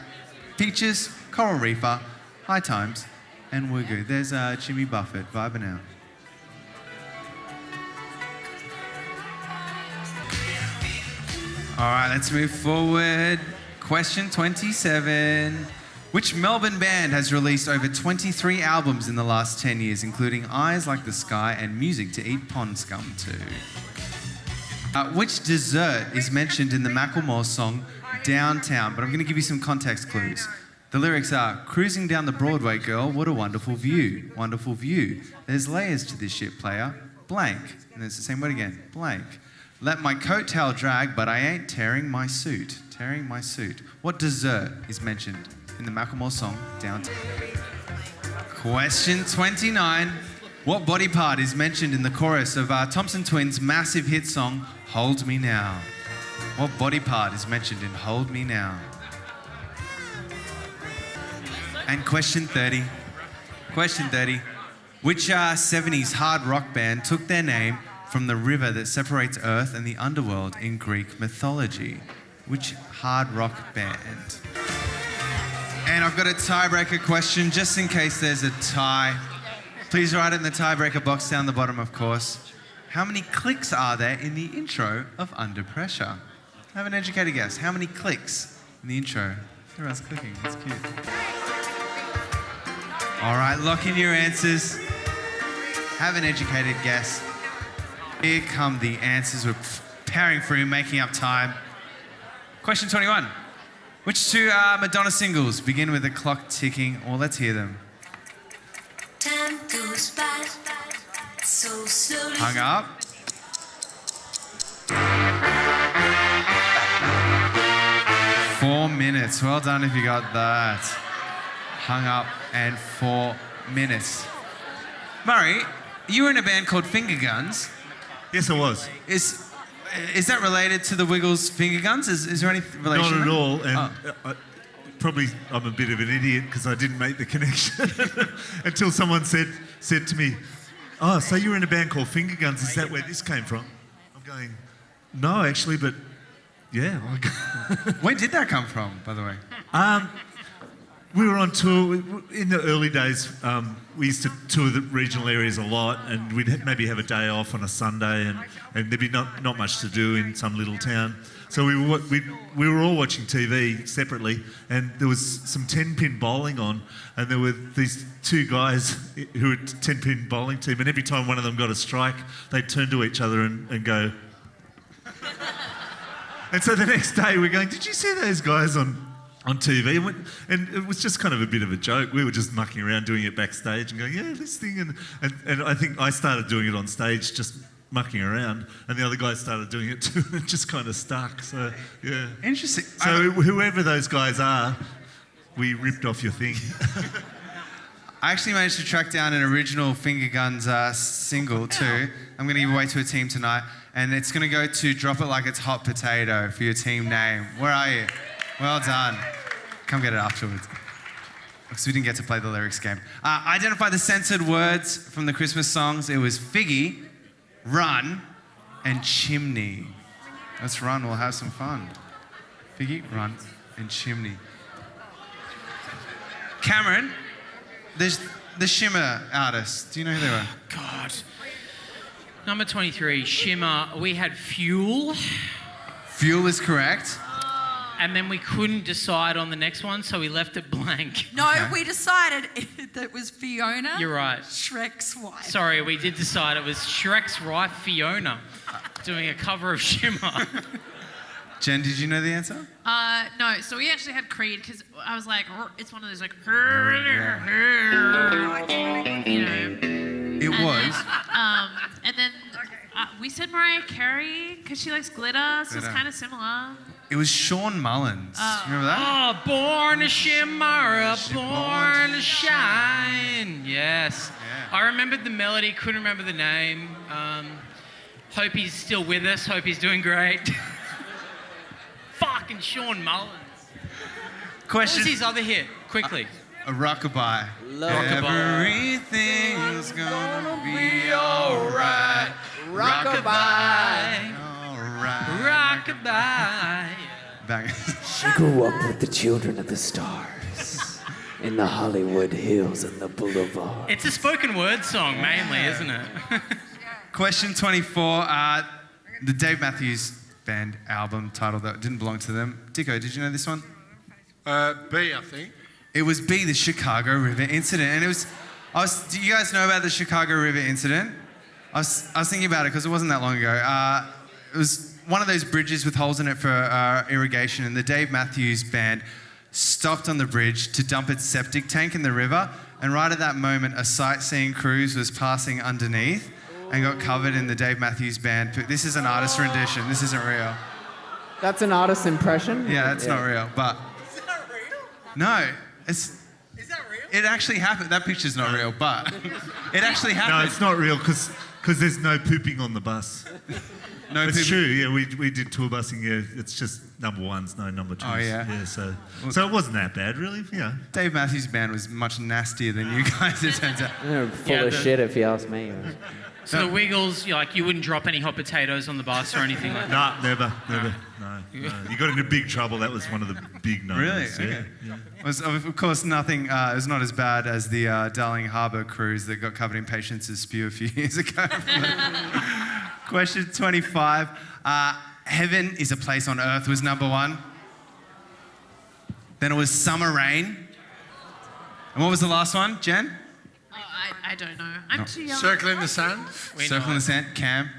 Peaches, Coral Reefer, High Times, and Woo Goo. There's Jimmy Buffett vibing out. All right, let's move forward. Question 27. Which Melbourne band has released over 23 albums in the last 10 years, including Eyes Like the Sky and Music to Eat Pond Scum To? Which dessert is mentioned in the Macklemore song Downtown? But I'm going to give you some context clues. The lyrics are, cruising down the Broadway, girl, what a wonderful view. Wonderful view. There's layers to this shit, player. Blank. And it's the same word again. Blank. Let my coattail drag, but I ain't tearing my suit. Tearing my suit. What dessert is mentioned in the Macklemore song Downtown? Question 29. What body part is mentioned in the chorus of Thompson Twins' massive hit song Hold Me Now? What body part is mentioned in Hold Me Now? And question 30. Question 30. Which 70s hard rock band took their name from the river that separates Earth and the underworld in Greek mythology? Which hard rock band? And I've got a tiebreaker question just in case there's a tie. Please write it in the tiebreaker box down the bottom, of course. How many clicks are there in the intro of Under Pressure? Have an educated guess. How many clicks in the intro? Everyone's clicking. That's cute. All right, lock in your answers. Have an educated guess. Here come the answers. We're powering through, making up time. Question 21. Which 2 Madonna singles begin with the clock ticking? Or let's hear them. Time goes by so slowly. Hung Up. Four minutes. Well done if you got that. Hung Up and 4 minutes. Murray, you were in a band called Finger Guns. Yes, I was. Is that related to the Wiggles' Finger Guns? Is there any relation? Not at all. And probably I'm a bit of an idiot because I didn't make the connection until someone said to me, "Oh, so you were in a band called Finger Guns? Is that where this came from?" I'm going, "No, actually, but yeah." Where did that come from, by the way? We were on tour in the early days. We used to tour the regional areas a lot, and we'd maybe have a day off on a Sunday, and there'd be not much to do in some little town. So we were all watching TV separately, and there was some 10-pin bowling on, and there were these 2 guys who were 10-pin bowling team, and every time one of them got a strike, they'd turn to each other and go. And so the next day we're going, "Did you see those guys on TV?" And it was just kind of a bit of a joke. We were just mucking around doing it backstage and going, "Yeah, this thing." And I think I started doing it on stage, just mucking around, and the other guys started doing it too. It just kind of stuck. So, yeah. Interesting. So whoever those guys are, we ripped off your thing. I actually managed to track down an original Finger Guns single too. I'm going to give away to a team tonight, and it's going to go to Drop It Like It's Hot Potato for your team name. Where are you? Well done. Come get it afterwards. Because we didn't get to play the lyrics game. Identify the censored words from the Christmas songs. It was Figgy, Run, and Chimney. Let's run, we'll have some fun. Figgy, Run, and Chimney. Cameron, there's the Shimmer artists. Do you know who they were? God. Number 23, Shimmer. We had Fuel. Fuel is correct. And then we couldn't decide on the next one, so we left it blank. No, we decided that it was Fiona. You're right. Shrek's wife. Sorry, we did decide it was Shrek's wife, Fiona, doing a cover of Shimmer. Jen, did you know the answer? No, so we actually had Creed because I was like, it's one of those like, you know. It was. And then we said Mariah Carey because she likes glitter, so it's kind of similar. It was Sean Mullins. Remember that? Oh, born to shimmer, born to shine. Yes. Yeah. I remembered the melody, couldn't remember the name. Hope he's still with us. Hope he's doing great. Fucking Sean Mullins. Question. What was his other hit? Quickly. A rockabye. Rockabye. Everything's gonna be alright. Rockabye. Alright. Rockabye. Bang. She grew up with the children of the stars in the Hollywood Hills and the Boulevard. It's a spoken word song mainly, isn't it? Question 24. The Dave Matthews Band album title that didn't belong to them. Dicko, did you know this one? B, I think. It was B, the Chicago River incident, and it was. Do you guys know about the Chicago River incident? I was thinking about it because it wasn't that long ago. It was one of those bridges with holes in it for irrigation, and the Dave Matthews Band stopped on the bridge to dump its septic tank in the river, and right at that moment, a sightseeing cruise was passing underneath and got covered in the Dave Matthews Band. This is an artist rendition. This isn't real. That's an artist's impression? Yeah, that's not real, but... Is that real? No, it's... Is that real? It actually happened. That picture's not real, but it actually happened. No, it's not real because there's no pooping on the bus. No it's pooping. true. Yeah, we did tour busing. Yeah, it's just number ones, no number twos. Oh, yeah? Yeah, so it wasn't that bad, really. Yeah. Dave Matthews Band was much nastier than you guys, it turns out. They're full of shit, if you ask me. So the Wiggles, you wouldn't drop any hot potatoes on the bus or anything like that? No, never. No. You got into big trouble. That was one of the big numbers. Really? Yeah. Okay. Yeah. Was, of course, nothing. It was not as bad as the Darling Harbour cruise that got covered in Patience's spew a few years ago. Question 25. Heaven is a place on earth was number one. Then it was Summer Rain. And what was the last one, Jen? I don't know. I'm too young. Circle in the Sand. Circle in the Sand. Cam.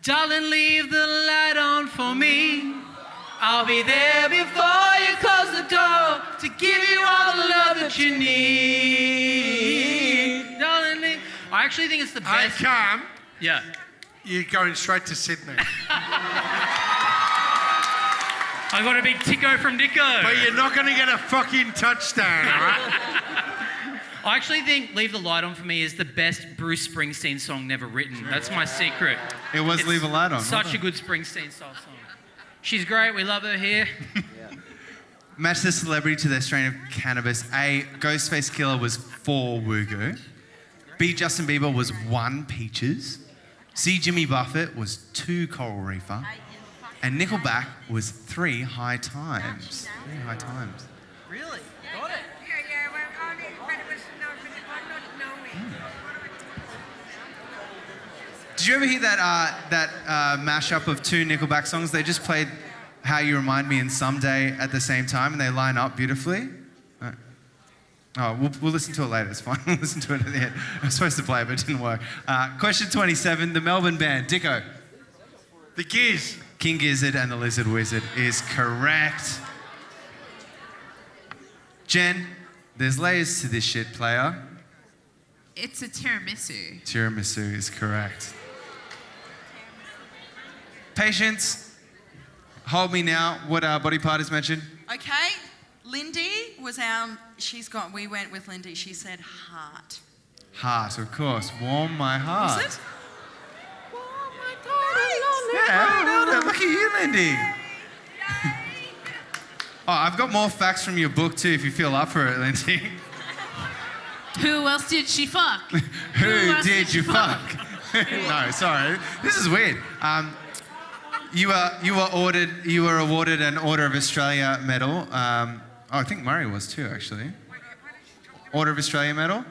Darling, leave the light on for me. I'll be there before you close the door to give you all the love that you need. Darling, I actually think it's the best. Hey, Cam. Yeah. You're going straight to Sydney. I got a big ticko from Dicko. But you're not going to get a fucking touchdown, all right? I actually think Leave the Light On for me is the best Bruce Springsteen song never written. That's my secret. It was It's Leave a Light On. Such a good Springsteen style song. She's great. We love her here. Match the celebrity to their strain of cannabis. A, Ghostface Killer was 4 Wugu. B, Justin Bieber was 1 Peaches. C, Jimmy Buffett was 2 Coral Reefer. And Nickelback was 3 High Times. 3 High Times. Really? Got it. Yeah, well, but it was not knowing. Did you ever hear that mashup of 2 Nickelback songs? They just played How You Remind Me and Someday at the same time, and they line up beautifully. Oh, we'll listen to it later. It's fine. We'll listen to it at the end. I was supposed to play it, but it didn't work. Question 27, the Melbourne band. Dicko. The Giz. King Gizzard and the Lizard Wizard is correct. Jen, there's layers to this shit, player. It's a tiramisu. Tiramisu is correct. Patience, hold me now. What body part is mentioned? Okay, Lindy was we went with Lindy. She said heart. Heart, of course. Warm my heart. Was it? Yeah, look at you, Lindy. Oh, I've got more facts from your book too, if you feel up for it, Lindy. Who else did she fuck? Who did you fuck? No, sorry. This is weird. You were awarded an Order of Australia medal. I think Murray was too, actually. Order of Australia medal.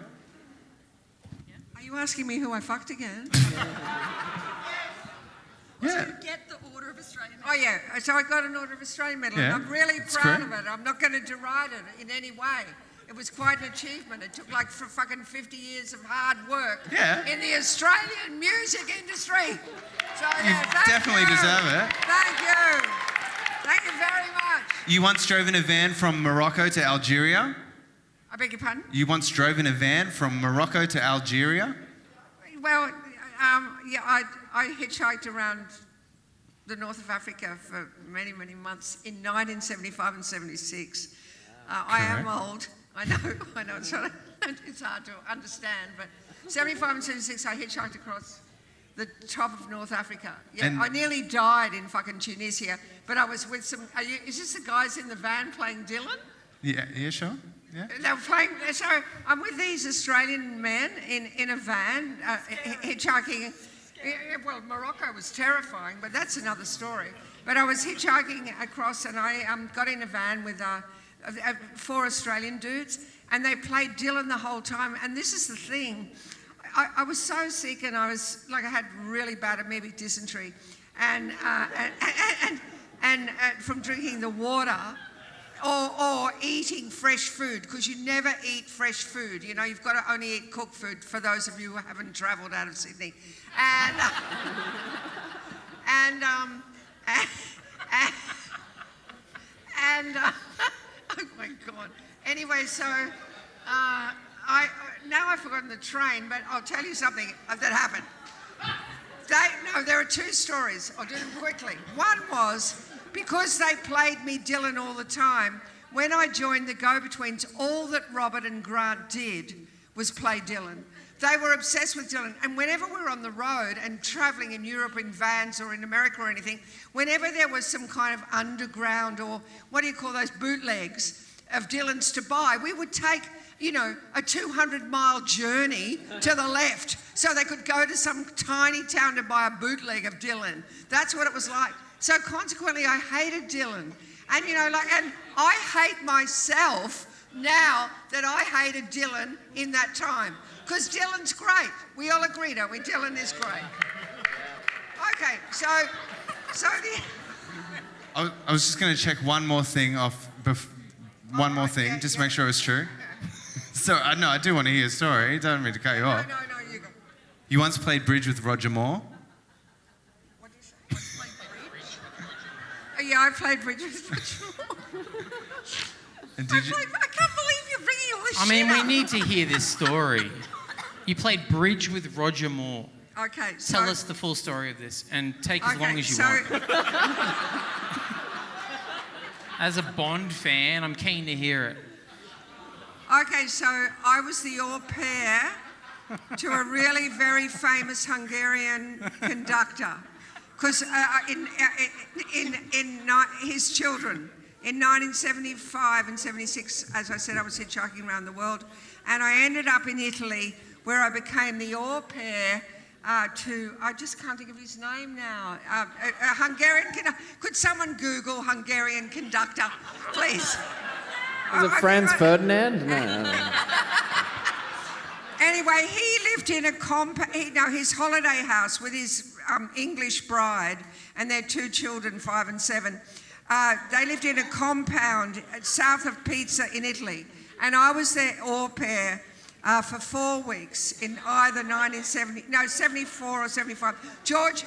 Are you asking me who I fucked again? Yeah. To get the Order of Australia medal. Oh, yeah. So I got an Order of Australia medal. Yeah, And I'm really that's proud great. of it. I'm not going to deride it in any way. It was quite an achievement. It took like for fucking 50 years of hard work Yeah. in the Australian music industry. So, You thank definitely you. deserve it. Thank you. Thank you very much. You once drove in a van from Morocco to Algeria. I beg your pardon? You once drove in a van from Morocco to Algeria. Well, yeah, I hitchhiked around the north of Africa for many, many months in 1975 and 76. I am old. I know. It's hard to understand, but 75 and 76, I hitchhiked across the top of North Africa. Yeah, And- I nearly died in fucking Tunisia, but I was with some. Is this the guys in the van playing Dylan? Yeah, sure. Yeah. They were playing. So I'm with these Australian men in a van, hitchhiking. Well, Morocco was terrifying, but that's another story. But I was hitchhiking across, and I got in a van with 4 Australian dudes, and they played Dylan the whole time. And this is the thing. I was so sick, and I had really bad amoebic dysentery, and from drinking the water or eating fresh food, because you never eat fresh food. You know, you've got to only eat cooked food, for those of you who haven't travelled out of Sydney. Oh my God. Anyway, so now I've forgotten the train, but I'll tell you something that happened. There are 2 stories. I'll do them quickly. One was, because they played me Dylan all the time, when I joined the Go-Betweens, all that Robert and Grant did was play Dylan. They were obsessed with Dylan. And whenever we were on the road and travelling in Europe in vans or in America or anything, whenever there was some kind of underground or what do you call those, bootlegs of Dylan's to buy, we would take, you know, a 200-mile journey to the left so they could go to some tiny town to buy a bootleg of Dylan. That's what it was like. So consequently, I hated Dylan. And, you know, and I hate myself now that I hated Dylan in that time. Because Dylan's great. We all agree, don't we? Dylan is great. Okay, so I was just going to check one more thing off. One more thing, just to make sure it's true. So, no, I do want to hear your story. Don't mean to cut you off. No, you go. You once played bridge with Roger Moore. What did you say? Played bridge? Yeah, I played bridge with Roger Moore. And I can't believe you're bringing all this I mean, shit we up. need to hear this story. You played bridge with Roger Moore. Okay, so... Tell us the full story of this, and take as long as you want. As a Bond fan, I'm keen to hear it. Okay, so I was the au pair to a really very famous Hungarian conductor, because his children, in 1975 and 76, as I said, I was hitchhiking around the world, and I ended up in Italy, where I became the au pair to, I just can't think of his name now, a Hungarian conductor. Could someone Google Hungarian conductor, please? Was it Franz Ferdinand? No. Anyway, he lived in his holiday house with his English bride and their 2 children, 5 and 7. They lived in a compound south of Pisa in Italy. And I was their au pair for 4 weeks in either 74 or 75. George?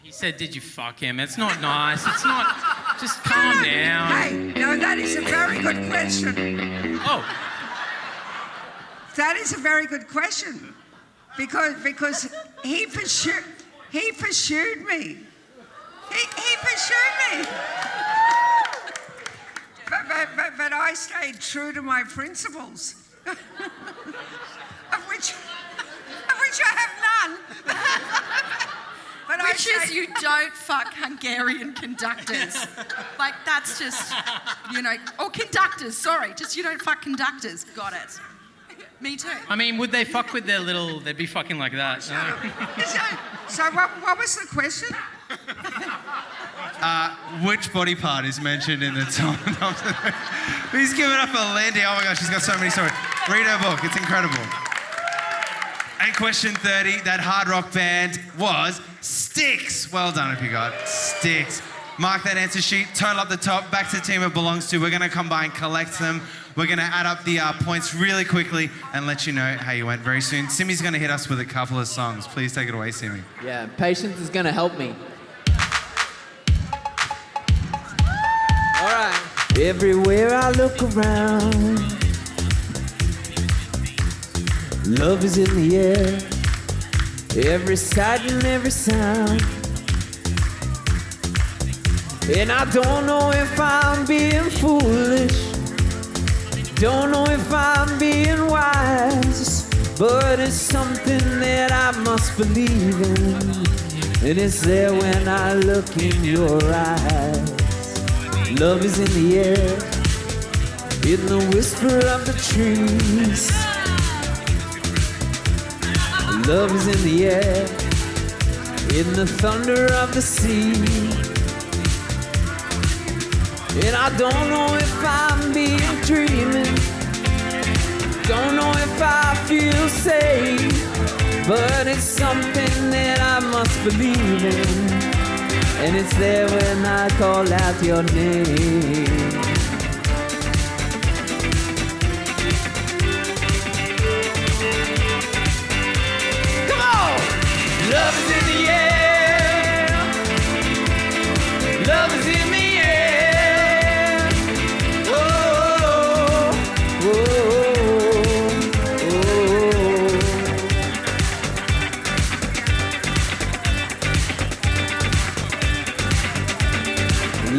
He said, did you fuck him? It's not nice. It's not... Just calm down. Hey, no, that is a very good question. Oh. That is a very good question. Because he pursued me. He pursued me. But I stayed true to my principles, of which I have none. But Which is you don't fuck Hungarian conductors. Like, that's just, you know, or conductors, sorry. Just you don't fuck conductors. Got it. Me too. I mean, would they fuck with their little... They'd be fucking like that. So what was the question? Which body part is mentioned in the top? He's giving up a Landy. Oh my gosh, she's got so many stories. Read her book, it's incredible. And question 30, that hard rock band was Styx. Well done if you got Styx. Mark that answer sheet, total up the top, back to the team it belongs to. We're going to combine, collect them. We're going to add up the points really quickly and let you know how you went very soon. Simi's going to hit us with a couple of songs. Please take it away, Simi. Yeah, patience is going to help me. All right. Everywhere I look around, love is in the air, every sight and every sound. And I don't know if I'm being foolish, don't know if I'm being wise, but it's something that I must believe in, and it's there when I look in your eyes. Love is in the air, in the whisper of the trees. Love is in the air, in the thunder of the sea. And I don't know if I'm being dreaming, don't know if I feel safe, but it's something that I must believe in, and it's there when I call out your name. Come on! Love is in the air. Love is in the air. Oh, oh, oh, oh.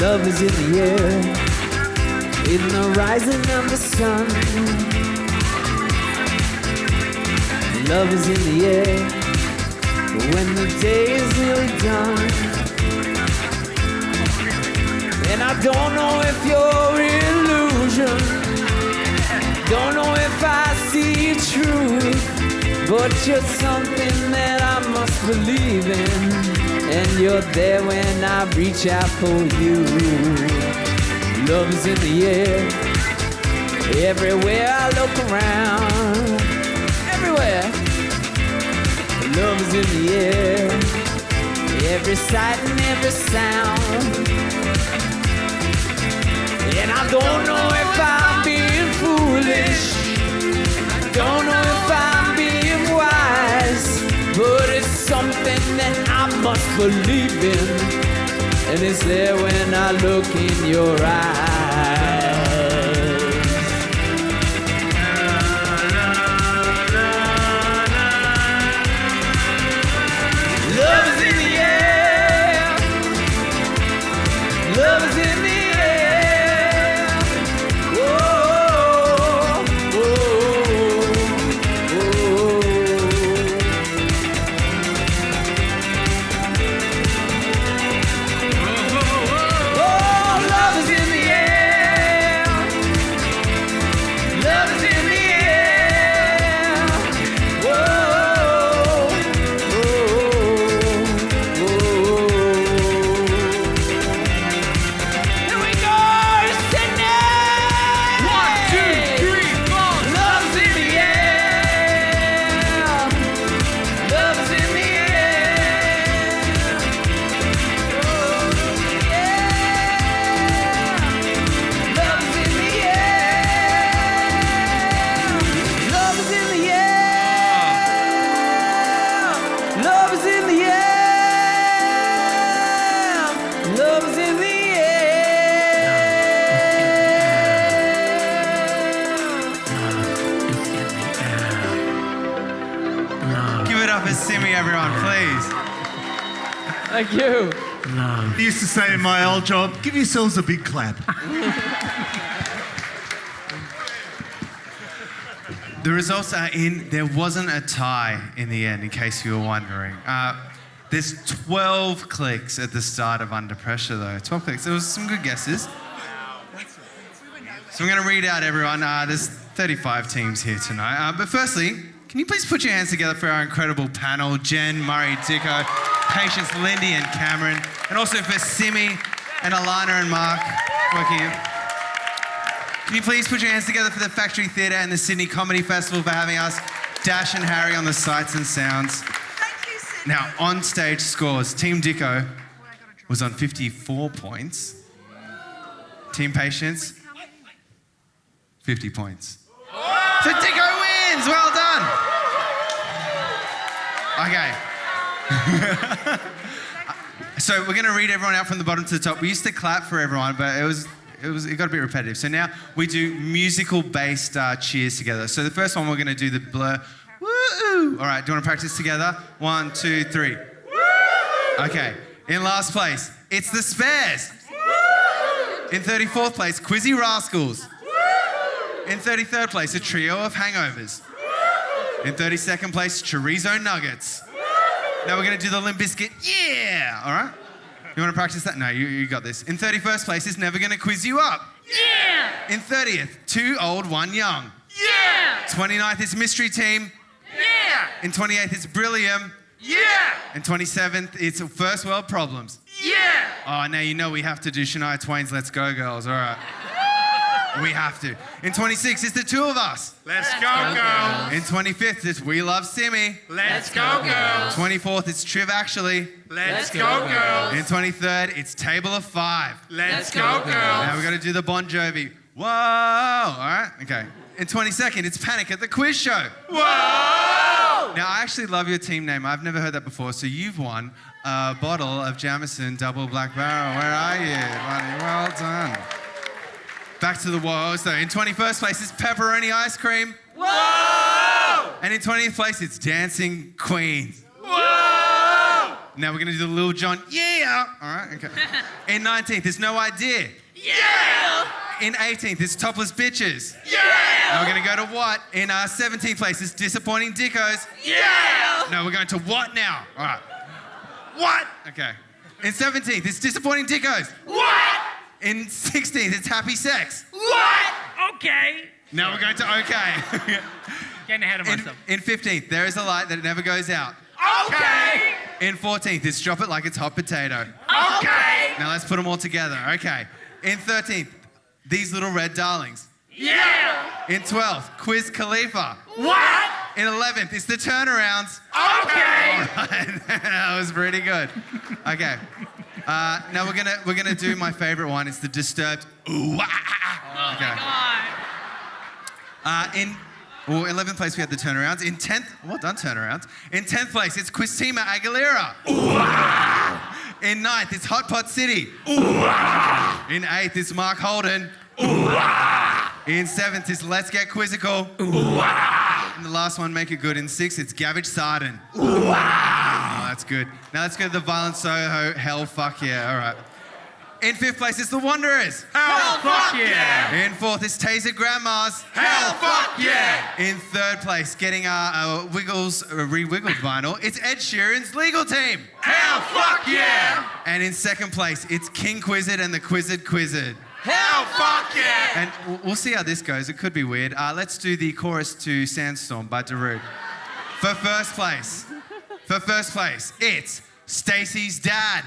Love is in the air, in the rising of the sun. Love is in the air, when the day is nearly done. And I don't know if you're illusion, don't know if I see truth, but you're something that I must believe in, and you're there when I reach out for you. Love is in the air, everywhere I look around, everywhere. Love is in the air, every sight and every sound. And I don't know if I'm being foolish, don't know if I'm being wise, but it's something that I must believe in, and it's there when I look in your eyes. Love is in the air. Love is in the air. Oh, oh, oh, oh. Oh, love is in the air. Love is in the air. Whoa, here we go, Sydney! 1, 2, 3, 4. Love's in the air. Love's in the air. Oh, yeah. Love's in the air. Love is in the air. Love is in the air. Love is in the air. Give it up for Simi, everyone, please. Thank you. I used to say in my old job, give yourselves a big clap. The results are in. There wasn't a tie in the end, in case you were wondering. There's 12 clicks at the start of Under Pressure, though. 12 clicks. There was some good guesses. So I'm going to read out everyone. There's 35 teams here tonight. But firstly, can you please put your hands together for our incredible panel, Jen, Murray, Dicko, Patience, Lindy and Cameron, and also for Simi and Alana and Mark working here. Can you please put your hands together for the Factory Theatre and the Sydney Comedy Festival for having us, Dash and Harry on the sights and sounds. Now, on stage scores, Team Dicko was on 54 points. Team Patience, 50 points. So Dicko wins! Well done! Okay. So we're going to read everyone out from the bottom to the top. We used to clap for everyone, but it got a bit repetitive. So now we do musical-based cheers together. So the first one, we're going to do the Blur. Woo! All right, do you want to practice together? 1, 2, 3. Woo! Okay. In last place, it's the Spares. Woo! In 34th place, Quizzy Rascals. Woo! In 33rd place, a trio of Hangovers. Woo! In 32nd place, chorizo nuggets. Now we're going to do the Limp Bizkit. Yeah! All right? You want to practice that? No, you got this. In 31st place is Never Gonna Quiz You Up. Yeah! In 30th, Two Old, One Young. Yeah! 29th is Mystery Team. Yeah! In 28th, it's Brillium. Yeah! In 27th, it's First World Problems. Yeah! Oh, now you know we have to do Shania Twain's Let's Go Girls. All right. We have to. In 26th, it's the two of us. Let's go, girls. In 25th, it's We Love Simmy. Let's go, girls. 24th, it's Triv Actually. Let's go, girls. In 23rd, it's Table of Five. Let's go, girls. Now we're going to do the Bon Jovi. Whoa! All right, okay. In 22nd, it's Panic at the Quiz Show. Whoa! Now, I actually love your team name. I've never heard that before. So you've won a bottle of Jameson Double Black Barrel. Where are you, buddy? Well done. Back to the woes, though. In 21st place, it's Pepperoni Ice Cream. Whoa! And in 20th place, it's Dancing Queens. Whoa! Now we're going to do the Lil Jon. Yeah! All right, okay. In 19th, it's No Idea. Yeah! In 18th, it's Topless Bitches. Yeah! Now we're going to go to What? In 17th place, it's Disappointing Dickos. Yeah! No, we're going to What now? All right. What? Okay. In 17th, it's Disappointing Dickos. What? In 16th, it's Happy Sex. What? Okay. Now we're going to Okay. Getting ahead of myself. In 15th, There Is a Light That Never Goes Out. Okay. In 14th, it's Drop It Like It's Hot Potato. Okay. Now let's put them all together. Okay. In 13th, These Little Red Darlings. Yeah. In 12th, Quiz Khalifa. What? In 11th, it's The Turnarounds. Okay. All right. That was pretty good. Okay. Now we're gonna do my favorite one. It's the Disturbed. Ooh, ah. Okay. In 11th place we had the Turnarounds. In 10th, well done Turnarounds. In 10th place it's Christina Aguilera. Ooh, ah. In 9th it's Hot Pot City. Ooh, ah. In 8th it's Mark Holden. Ooh, ah. In 7th it's Let's Get Quizzical. Ooh, ah. And the last one, Make It Good. In 6th it's Gavage Sarden. Ooh, ah. Oh, that's good. Now let's go to the Violent Soho. Hell, fuck yeah. All right. In 5th place, it's the Wanderers. Hell, fuck yeah. In 4th, it's Taser Grandmas. Hell, fuck yeah. In 3rd place, getting our Wiggles re-wiggled vinyl, it's Ed Sheeran's Legal Team. Hell, fuck yeah. And in 2nd place, it's King Quizzard and the Quizzard Quizzard. Hell, fuck yeah. And we'll see how this goes. It could be weird. Let's do the chorus to Sandstorm by Darude. For first place, it's Stacey's Dad.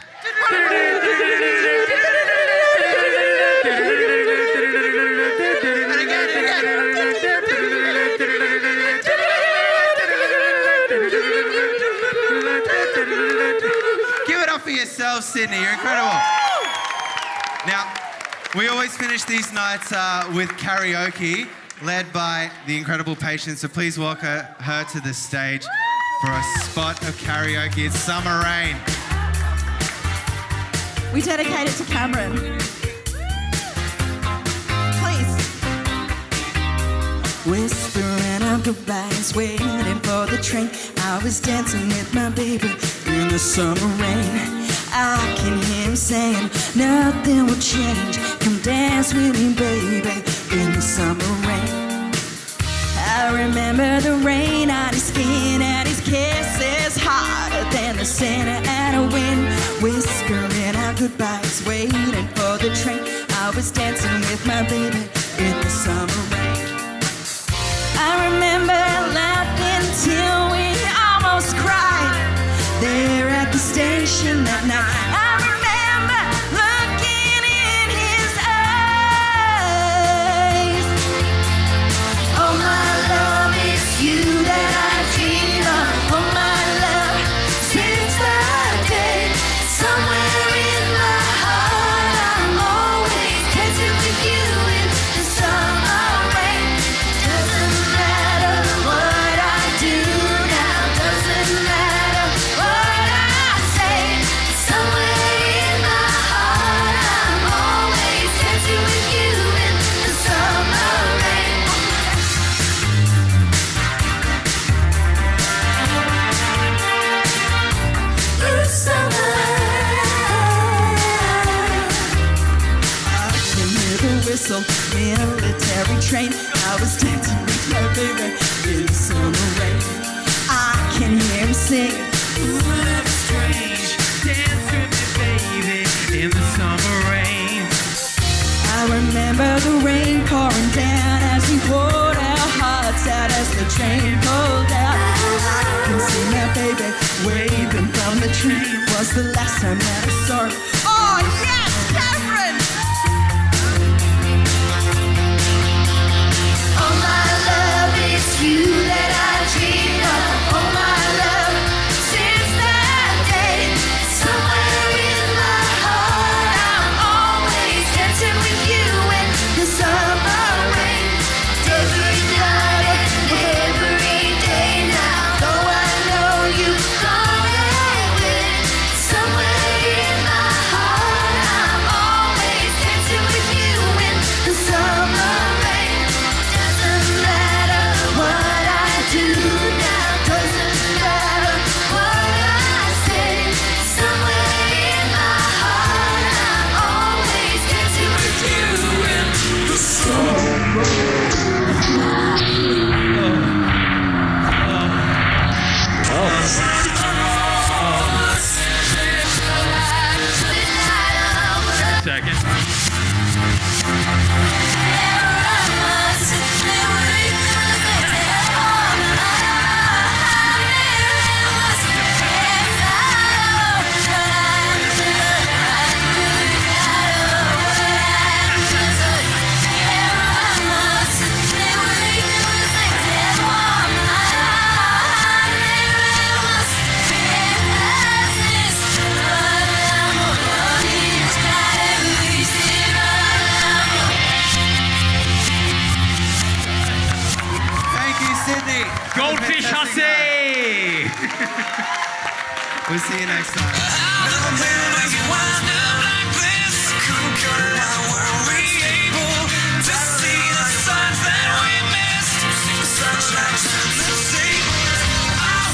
Give it up for yourself, Sydney. You're incredible. Now, we always finish these nights with karaoke, led by the incredible Patience. So please welcome her to the stage for a spot of karaoke. It's Summer Rain. We dedicate it to Cameron. Please. Whispering of goodbyes, waiting for the train. I was dancing with my baby in the summer rain. I can hear him saying, nothing will change. Come dance with me, baby, in the summer rain. I remember the rain on his skin and his kisses harder than the center at a wind. Whispering our goodbyes, waiting for the train. I was dancing with my baby in the summer rain. I remember laughing till we almost cried there at the station that night. I remember looking in his eyes. Oh, my love, it's you that I dream of. Oh, my love, since that day, somewhere in my heart, I'm always dancing with you in the summer rain. Doesn't matter what I do now, doesn't matter what I say, somewhere whistle, military train. I was dancing with my baby in the summer rain. I can hear him sing. Ooh, that's strange. Dance with me, baby, in the summer rain. I remember the rain pouring down as we poured our hearts out as the train pulled out. I can see my baby waving from the train. Was the last time that I saw her. Oh yes, Cameron! All my love, it's you that I dream of. All my love, since that day. Somewhere in my heart, I'm always dancing with you in the summer rain. Every night and every day now. Though I know you've gone away. Somewhere in my heart, I'm always dancing with you in the summer rain. Doesn't matter what I do now. Doesn't matter what I say. Somewhere in my heart, I'm always dancing with you in the Second. Thank you, Sydney. Goldfish Hussey! We'll see you next time.